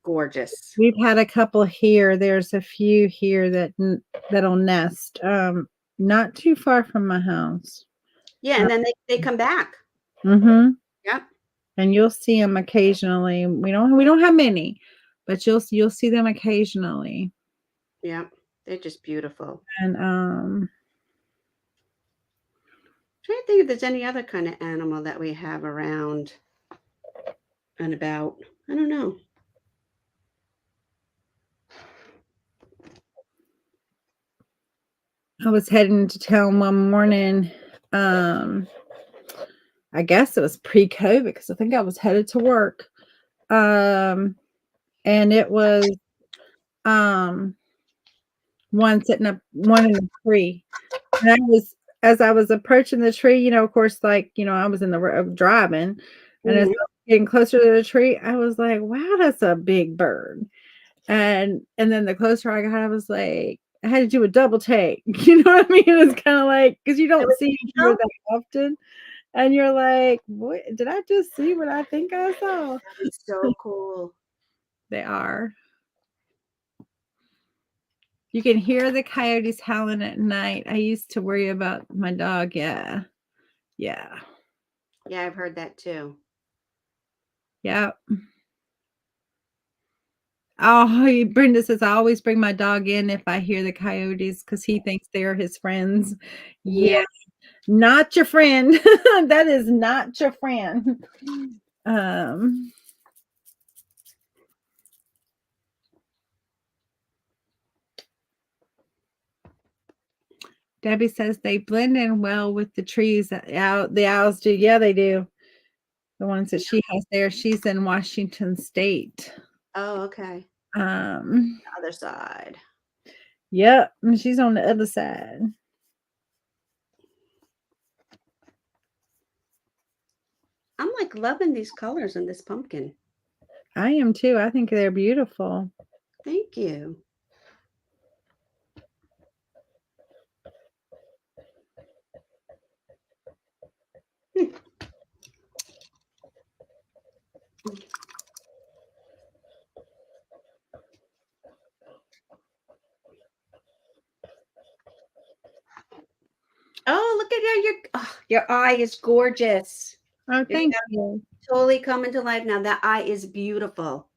Gorgeous. We've had a couple here. There's a few here that'll nest, not too far from my house. Yeah, and then they come back. Mm-hmm. Yep. And you'll see them occasionally. We don't have many, but you'll see them occasionally. Yeah, they're just beautiful. And Trying to think if there's any other kind of animal that we have around and about. I don't know. I was heading to town one morning. I guess it was pre-COVID because I think I was headed to work. And it was one in the tree. And as I was approaching the tree, of course, I was in the road driving, and as I was getting closer to the tree, I was like, wow, that's a big bird. And then the closer I got, I was like, I had to do a double take. You know what I mean? It was kind of like, because you don't see deer that often. And you're like, what did I just see what I think I saw? It's so cool. They are. You can hear the coyotes howling at night. I used to worry about my dog. Yeah. Yeah. Yeah, I've heard that too. Yep. Oh, Brenda says, I always bring my dog in if I hear the coyotes because he thinks they're his friends. Yeah. Not your friend. That is not your friend. Debbie says they blend in well with the trees. The owls do. Yeah, they do. The ones that she has there. She's in Washington State. Oh, okay. The other side. Yep. She's on the other side. I'm like loving these colors in this pumpkin. I am too. I think they're beautiful. Thank you. Oh, look at your eye is gorgeous. Oh, thank you. Totally coming to life now. That eye is beautiful.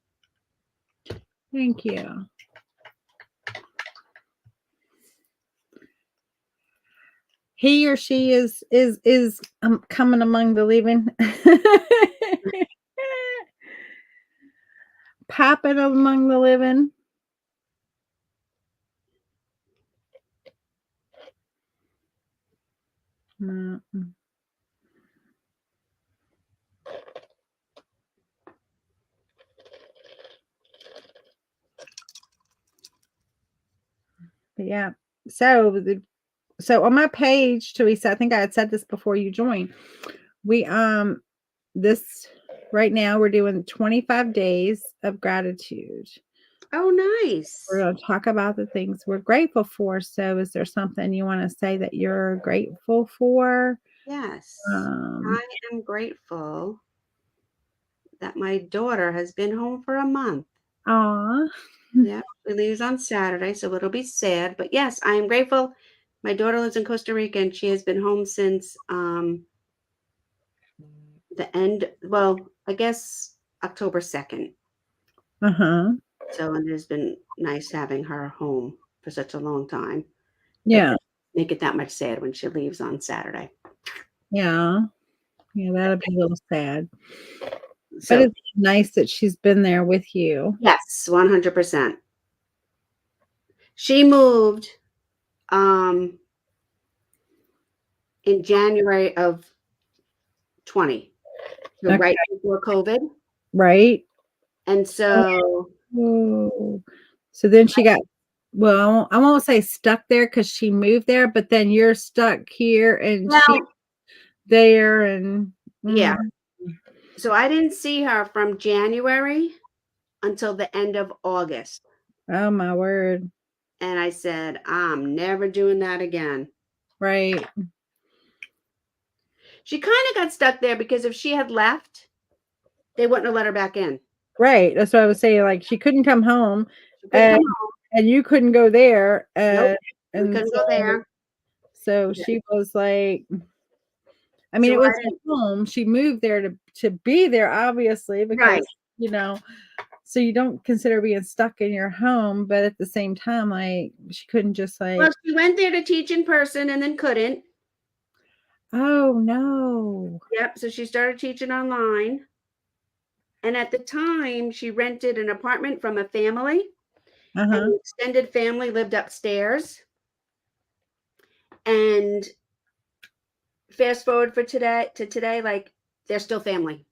Thank you. He or she is coming among the living. Popping among the living. But yeah. So on my page, Teresa, I think I had said this before you joined. We this right now we're doing 25 days of gratitude. Oh, nice. We're going to talk about the things we're grateful for. So is there something you want to say that you're grateful for? Yes. I am grateful that my daughter has been home for a month. Aw. Yeah, she leaves on Saturday, so it'll be sad. But yes, I am grateful. My daughter lives in Costa Rica and she has been home since the end, well, I guess October 2nd. So it has been nice having her home for such a long time. Yeah. Make it that much sad when she leaves on Saturday. Yeah. Yeah, that'd be a little sad. But So it's nice that she's been there with you. yes, 100%. She moved um in January of 20, so Okay. right before COVID. Right? And so Oh. So then she got well, I won't say stuck there because she moved there, but then you're stuck here and she well, there and yeah. mm. So I didn't see her from January until the end of August. Oh my word. And I said, I'm never doing that again. Right. She kind of got stuck there because if she had left, they wouldn't have let her back in. Right. That's what I was saying. Like she couldn't come home She couldn't and come home. you couldn't go there. Nope. We And couldn't go there. so Yeah. she was like, I mean, So it I was her didn't, home. She moved there to be there, obviously, because right. you know, so you don't consider being stuck in your home, but at the same time, like she couldn't just Well, like, she went there to teach in person and then couldn't. oh no. Yep. So she started teaching online. And at the time, she rented an apartment from a family, and Uh-huh. the extended family lived upstairs. And fast forward for today, like they're still family.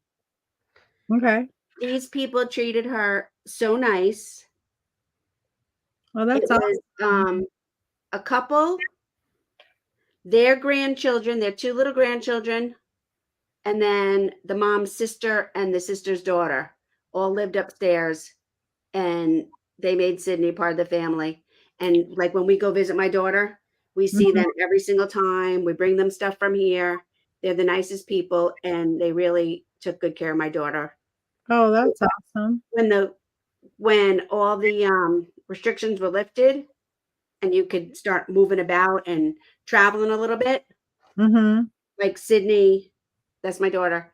Okay. These people treated her so nice. Well, It that's was awesome. a couple, their grandchildren, their two little grandchildren, and then the mom's sister and the sister's daughter all lived upstairs, and they made Sydney part of the family. And like when we go visit my daughter, we see Mhm. them every single time. We bring them stuff from here. They're the nicest people, and they really took good care of my daughter. Oh, that's awesome. When the when all the restrictions were lifted and you could start moving about and traveling a little bit, Mhm. like Sydney, that's my daughter,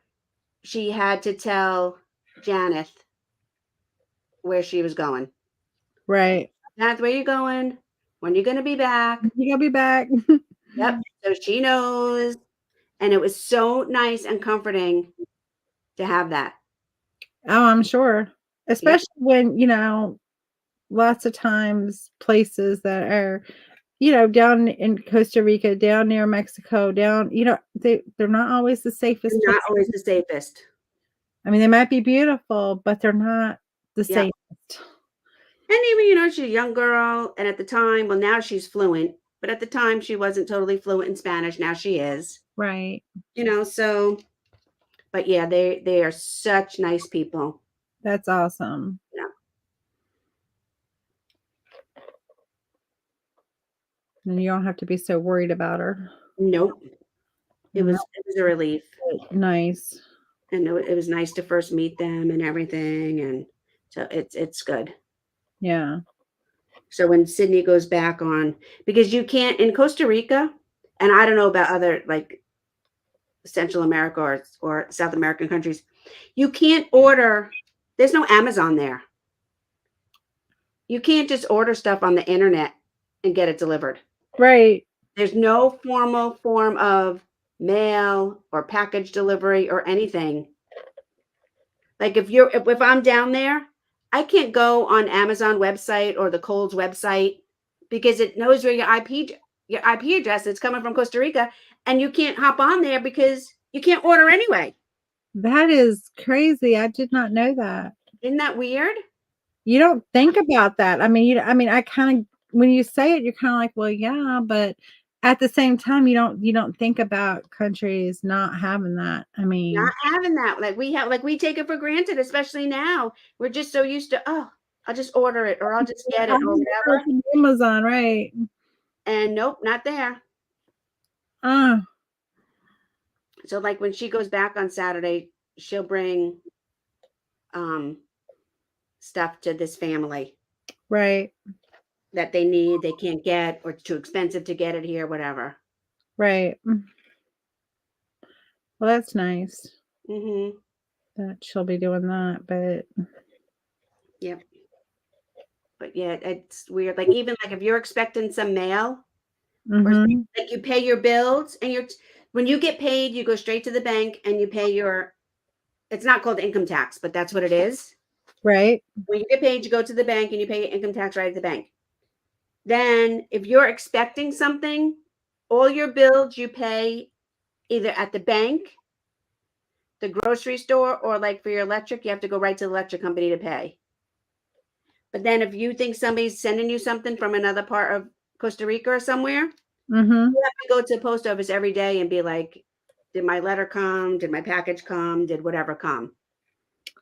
she had to tell Janeth where she was going. Right. Janeth, where you going? When you gonna be back? You gotta be back. Yep. So she knows. And it was so nice and comforting to have that. Oh, I'm sure. Yep. Especially when, lots of times places that are, down in Costa Rica, down near Mexico, down, they're not always the They're safest not places. always the safest. I mean, they might be beautiful, but they're not the Yep. safest. And even, she's a young girl. And at the time, well, now she's fluent, but at the time she wasn't totally fluent in Spanish. Now she is, Right. so, but yeah, they are such nice people. That's awesome. Yeah. And you don't have to be so worried about her. Nope. It And was it was a relief. that's nice. And it was nice to first meet them and everything. And so it's good. Yeah. So when Sydney goes back on, because you can't in Costa Rica, and I don't know about other like Central America or South American countries, you can't order. There's no Amazon there. You can't just order stuff on the internet and get it delivered. Right. There's no formal form of mail or package delivery or anything. Like if I'm down there, I can't go on Amazon website or the Kohl's website because it knows where your IP address is coming from Costa Rica, and you can't hop on there because you can't order anyway. That is crazy. I did not know that. Isn't that weird? You don't think about that. I mean, I kind of when you say it, you're kind of like, well, yeah, but at the same time, you don't think about countries not having that. I Not mean, having that. We take it for granted, especially now. We're just so used to, oh, I'll just order it or I'll just get it or whatever. Amazon, right? And nope, not there. Uh, So like when she goes back on Saturday, she'll bring um stuff to this family right, that they need, they can't get, or it's too expensive to get it here, whatever. right. Well, that's nice Mhm. that she'll be doing that, but Yep. But yeah, it's weird. Like even like if you're expecting some mail or mhm. like you pay your bills and When you get paid, you go straight to the bank and you pay your, it's not called income tax, but that's what it is. Right. When you get paid, you go to the bank and you pay your income tax right at the bank. Then if you're expecting something, all your bills you pay either at the bank, the grocery store, or like for your electric, you have to go right to the electric company to pay. But then if you think somebody's sending you something from another part of Costa Rica or somewhere, Mm-hmm. you have to go to the post office every day and be like, did my letter come? Did my package come? Did whatever come?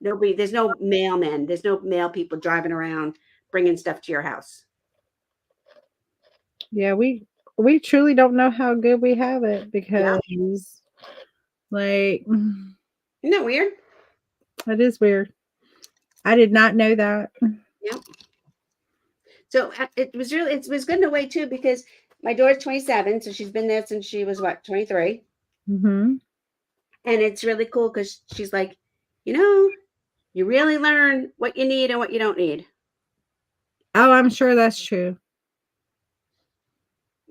There's no mailmen. There's no mail people driving around bringing stuff to your house. Yeah, we truly don't know how good we have it Yeah. because, like, Isn't that weird? it is weird. I did not know that. Yeah. So it was good in a way too, because my daughter's 27, so she's been there since she was what, 23. Mm-hmm. And it's really cool because she's like, you really learn what you need and what you don't need. Oh, I'm sure that's true.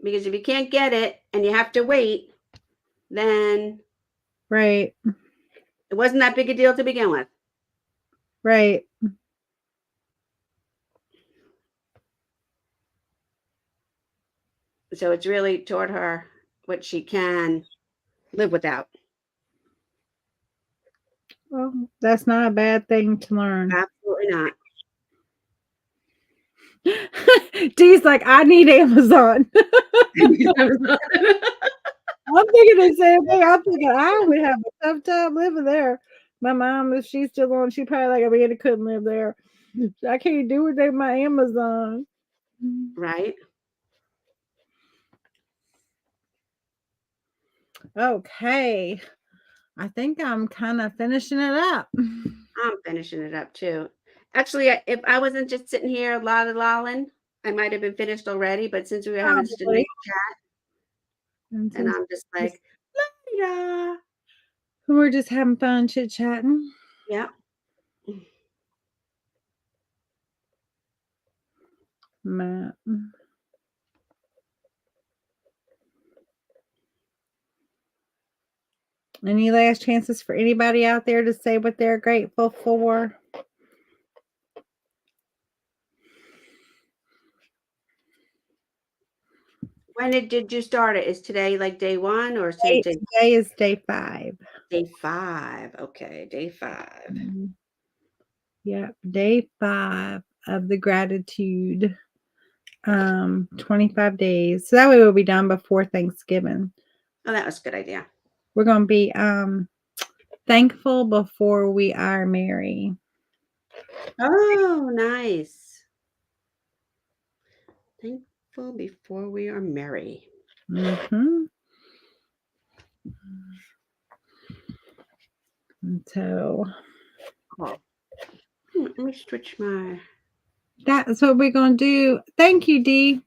Because if you can't get it and you have to wait, then Right. it wasn't that big a deal to begin with. Right. So it's really taught her what she can live without. Well, that's not a bad thing to learn. Absolutely not. Dee's like, I need Amazon. I'm thinking the same thing. I'm thinking I would have a tough time living there. My mom, if she's still on, she probably like, I really couldn't live there. I can't do it with my Amazon. Right? Okay. I think I'm kind of finishing it up. I'm finishing it up too. Actually, if I wasn't just sitting here lolling, I might have been finished already. But since we were having such a Probably. nice chat, And and since I'm just like, la we're just having fun chit chatting. yeah. Matt. Any last chances for anybody out there to say what they're grateful for? When did you start it? Is today like day 1 or Today is day 5. day 5? Okay, day 5. Yeah, day 5 of the gratitude 25 days. So that way we'll be done before Thanksgiving. Oh, that was a good idea. We're going to be thankful before we are merry. Oh, nice. Thankful before we are merry. Mm-hmm. And so Cool. Let me switch my. that's what we're going to do. Thank you, Dee.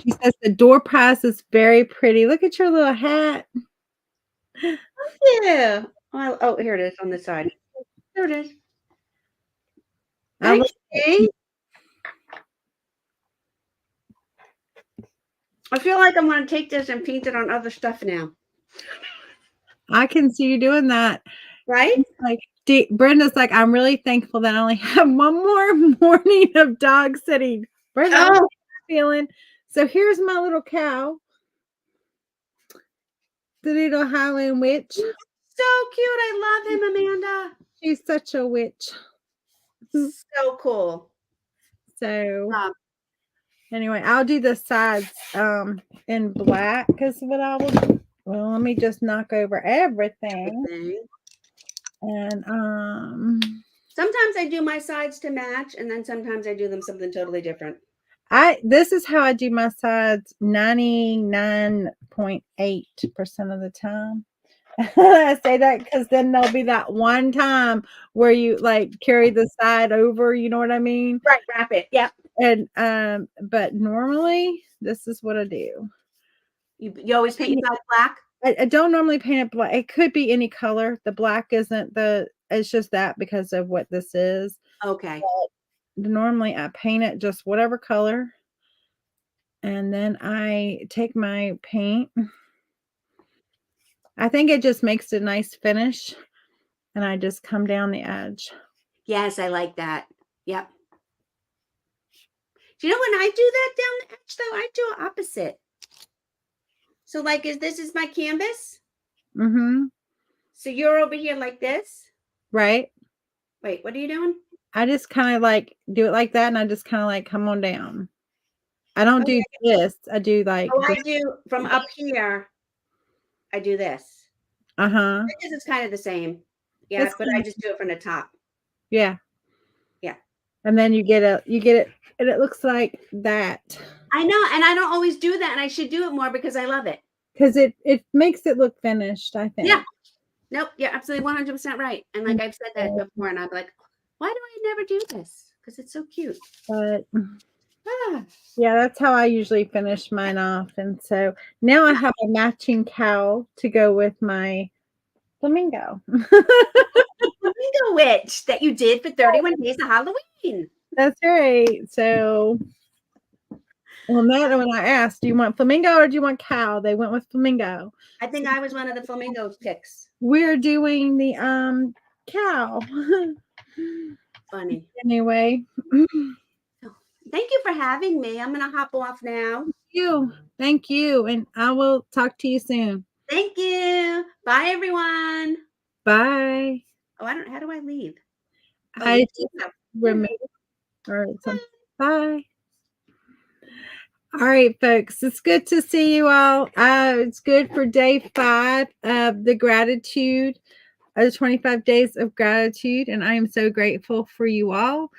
She says the door prize is very pretty. Look at your little hat. Yeah. Oh, here it is on the side. There it is. I Thanks, Dee. I feel like I'm going to take this and paint it on other stuff now. can see you doing that. Right? Like Brenda's like, I'm really thankful that I only have one more morning of dog sitting. Brenda, Oh, feeling. So here's my little cow. The little Highland witch. so cute. I love him, Amanda. She's such a witch. So cool. So anyway, I'll do the sides in black because what I will do. Well, let me just knock over everything. And sometimes I do my sides to match, and then sometimes I do them something totally different. This is how I do my sides 99.8% of the time. I say that because then there'll be that one time where you like carry the side over, you know what I mean? Right, wrap it. Yeah. And but normally this is what I do. You always paint your side black? I don't normally paint it black. It could be any color. The black isn't it's just that because of what this is. Okay. But normally I paint it just whatever color. And then I take my paint. I think it just makes a nice finish. And I just come down the edge. Yes, I like that. Yep. Do you know when I do that down the edge though, I do it opposite. So like this is my canvas. Mm-hmm. So you're over here like this. Right? Wait, what are you doing? I just kind of like do it like that, and I just kind of like come on down. I don't do this. I do like Oh, I do from up here. I do this. uh-huh. I guess it's kind of the same. Yeah, but I just do it from the top. Yeah. Yeah. And then you get it, and it looks like that. I know, and I don't always do that, and I should do it more because I love it. Because it makes it look finished, I think. Yeah. Nope, you're absolutely 100% right. And like I've said that before, and I'm like, why do I never do this? Because it's so cute. But yeah, that's how I usually finish mine off. And so now I have a matching cowl to go with my flamingo. Flamingo witch that you did for 31 days of Halloween. That's right. So when I asked, do you want flamingo or do you want cow? They went with flamingo. I think I was one of the flamingo picks. We're doing the cow. Funny. Anyway. Thank you for having me. I'm gonna hop off now. Thank you. And I will talk to you soon. Thank you. Bye everyone. Bye. Oh, how do I leave? Oh, I remember or something. Bye. All right, folks. It's good to see you all. It's good for day 5 of the gratitude, the 25 days of gratitude. And I am so grateful for you all.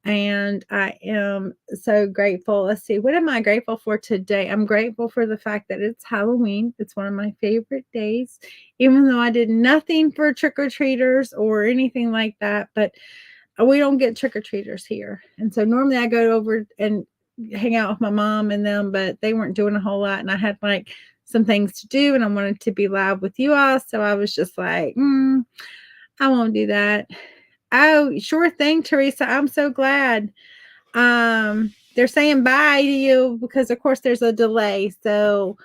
And I am so grateful. Let's see, what am I grateful for today? I'm grateful for the fact that it's Halloween. It's one of my favorite days, even though I did nothing for trick-or-treaters or anything like that. But we don't get trick-or-treaters here. And so normally I go over and hang out with my mom and them, but they weren't doing a whole lot. And I had like some things to do and I wanted to be live with you all. So I was just like, I won't do that. Oh, sure thing, Teresa. I'm so glad. They're saying bye to you because of course there's a delay. So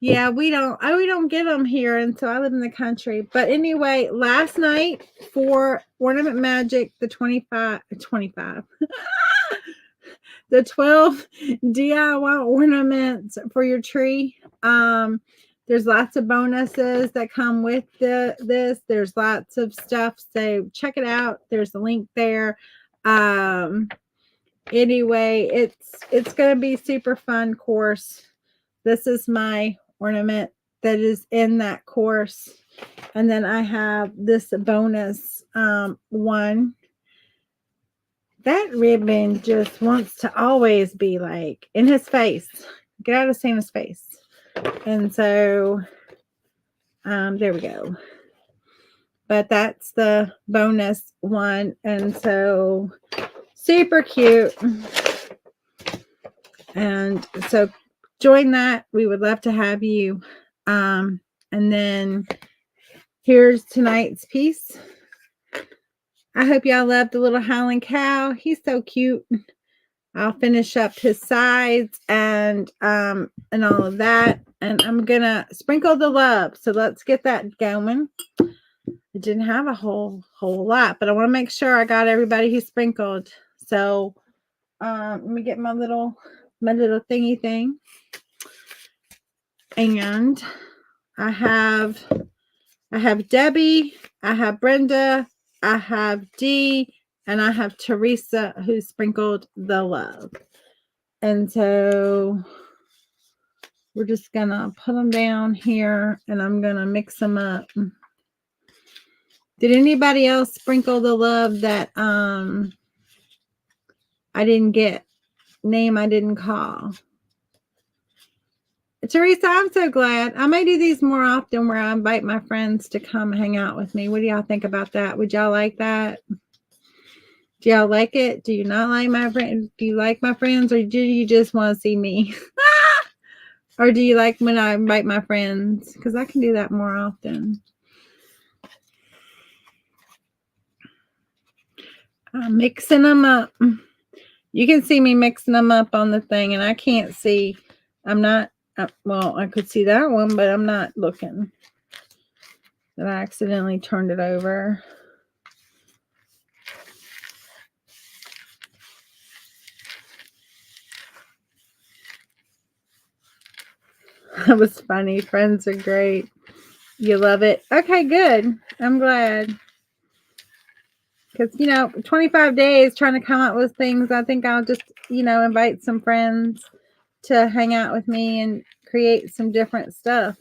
yeah, we don't get them here, and so I live in the country. But anyway, last night for Ornament Magic, the 25 the 12 DIY ornaments for your tree. There's lots of bonuses that come with this. There's lots of stuff. So check it out. There's a link there. Anyway, it's going to be super fun course. This is my ornament that is in that course. And then I have this bonus one. That ribbon just wants to always be like in his face. Get out of Santa's face. And so there we go. But that's the bonus one. And so super cute. And so join that. We would love to have you. And then here's tonight's piece. I hope y'all love the little howling cow. He's so cute. I'll finish up his sides and all of that. And I'm gonna sprinkle the love. So let's get that going. I didn't have a whole lot, but I want to make sure I got everybody who sprinkled. So let me get my little thingy thing. And I have Debbie, I have Brenda, I have Dee, and I have Teresa who sprinkled the love. And so we're just gonna put them down here and I'm gonna mix them up. Did anybody else sprinkle the love that I didn't get? Name I didn't call. Teresa, I'm so glad. I may do these more often where I invite my friends to come hang out with me. What do y'all think about that? Would y'all like that? Do y'all like it? Do you not like my friends? Do you like my friends or do you just want to see me? Or do you like when I invite my friends? Because I can do that more often. I'm mixing them up. You can see me mixing them up on the thing, and I can't see. I'm not, well, I could see that one, but I'm not looking. That I accidentally turned it over. That was funny. Friends are great. You love it. Okay, good. I'm glad. Because, 25 days trying to come up with things. I think I'll just, invite some friends to hang out with me and create some different stuff.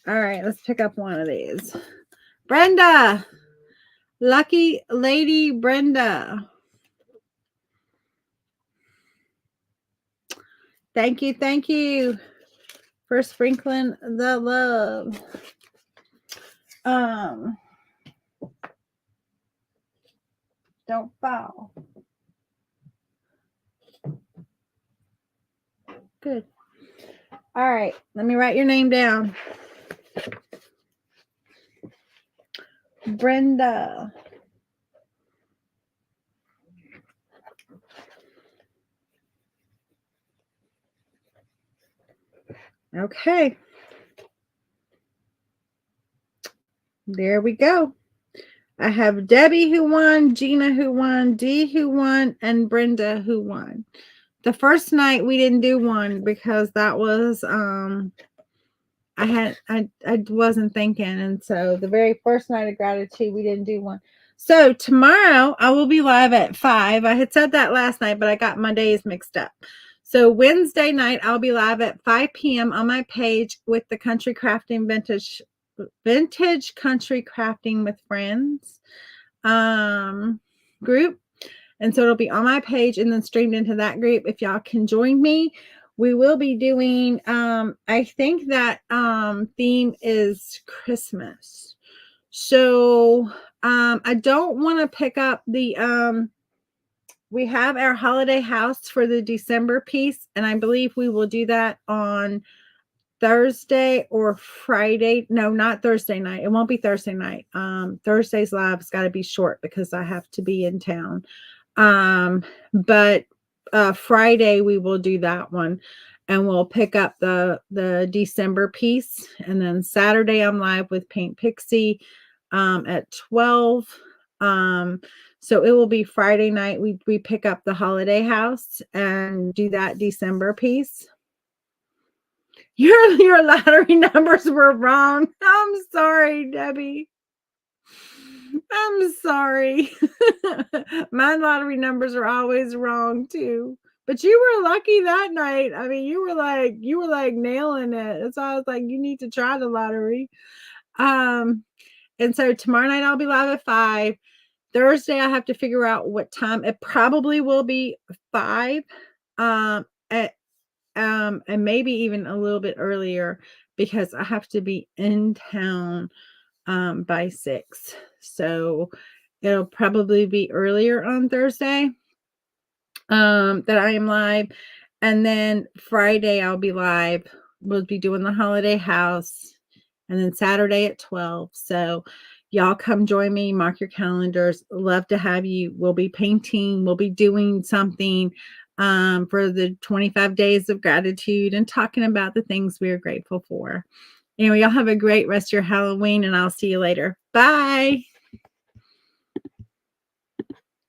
All right, let's pick up one of these. Brenda. Lucky Lady Brenda. Thank you for sprinkling the love. Don't fall. Good. All right, let me write your name down. Brenda. Okay. There we go. I have Debbie who won, Gina who won, Dee who won, and Brenda who won. The first night we didn't do one because that was I wasn't thinking, and so the very first night of gratitude we didn't do one. So tomorrow I will be live at 5. I had said that last night, but I got my days mixed up. So Wednesday night I'll be live at 5 p.m. on my page with the Country Crafting Vintage Country Crafting with Friends group. And so it'll be on my page and then streamed into that group. If y'all can join me, we will be doing, I think that theme is Christmas. So I don't want to pick up the, we have our holiday house for the December piece. And I believe we will do that on Thursday or Friday. No, not Thursday night. It won't be Thursday night. Thursday's live's got to be short because I have to be in town. But Friday we will do that one, and we'll pick up the December piece. And then Saturday I'm live with Paint Pixie at 12. So it will be Friday night we pick up the holiday house and do that December piece. Your lottery numbers were wrong. I'm sorry, Debbie. I'm sorry. My lottery numbers are always wrong too. But you were lucky that night. I mean, you were like nailing it. So I was like, you need to try the lottery. And so tomorrow night I'll be live at 5. Thursday I have to figure out what time. It probably will be 5. And maybe even a little bit earlier because I have to be in town by 6. So it'll probably be earlier on Thursday that I am live. And then Friday I'll be live. We'll be doing the holiday house. And then Saturday at 12. So y'all come join me. Mark your calendars. Love to have you. We'll be painting. We'll be doing something for the 25 days of gratitude and talking about the things we are grateful for. Anyway, y'all have a great rest of your Halloween, and I'll see you later. Bye.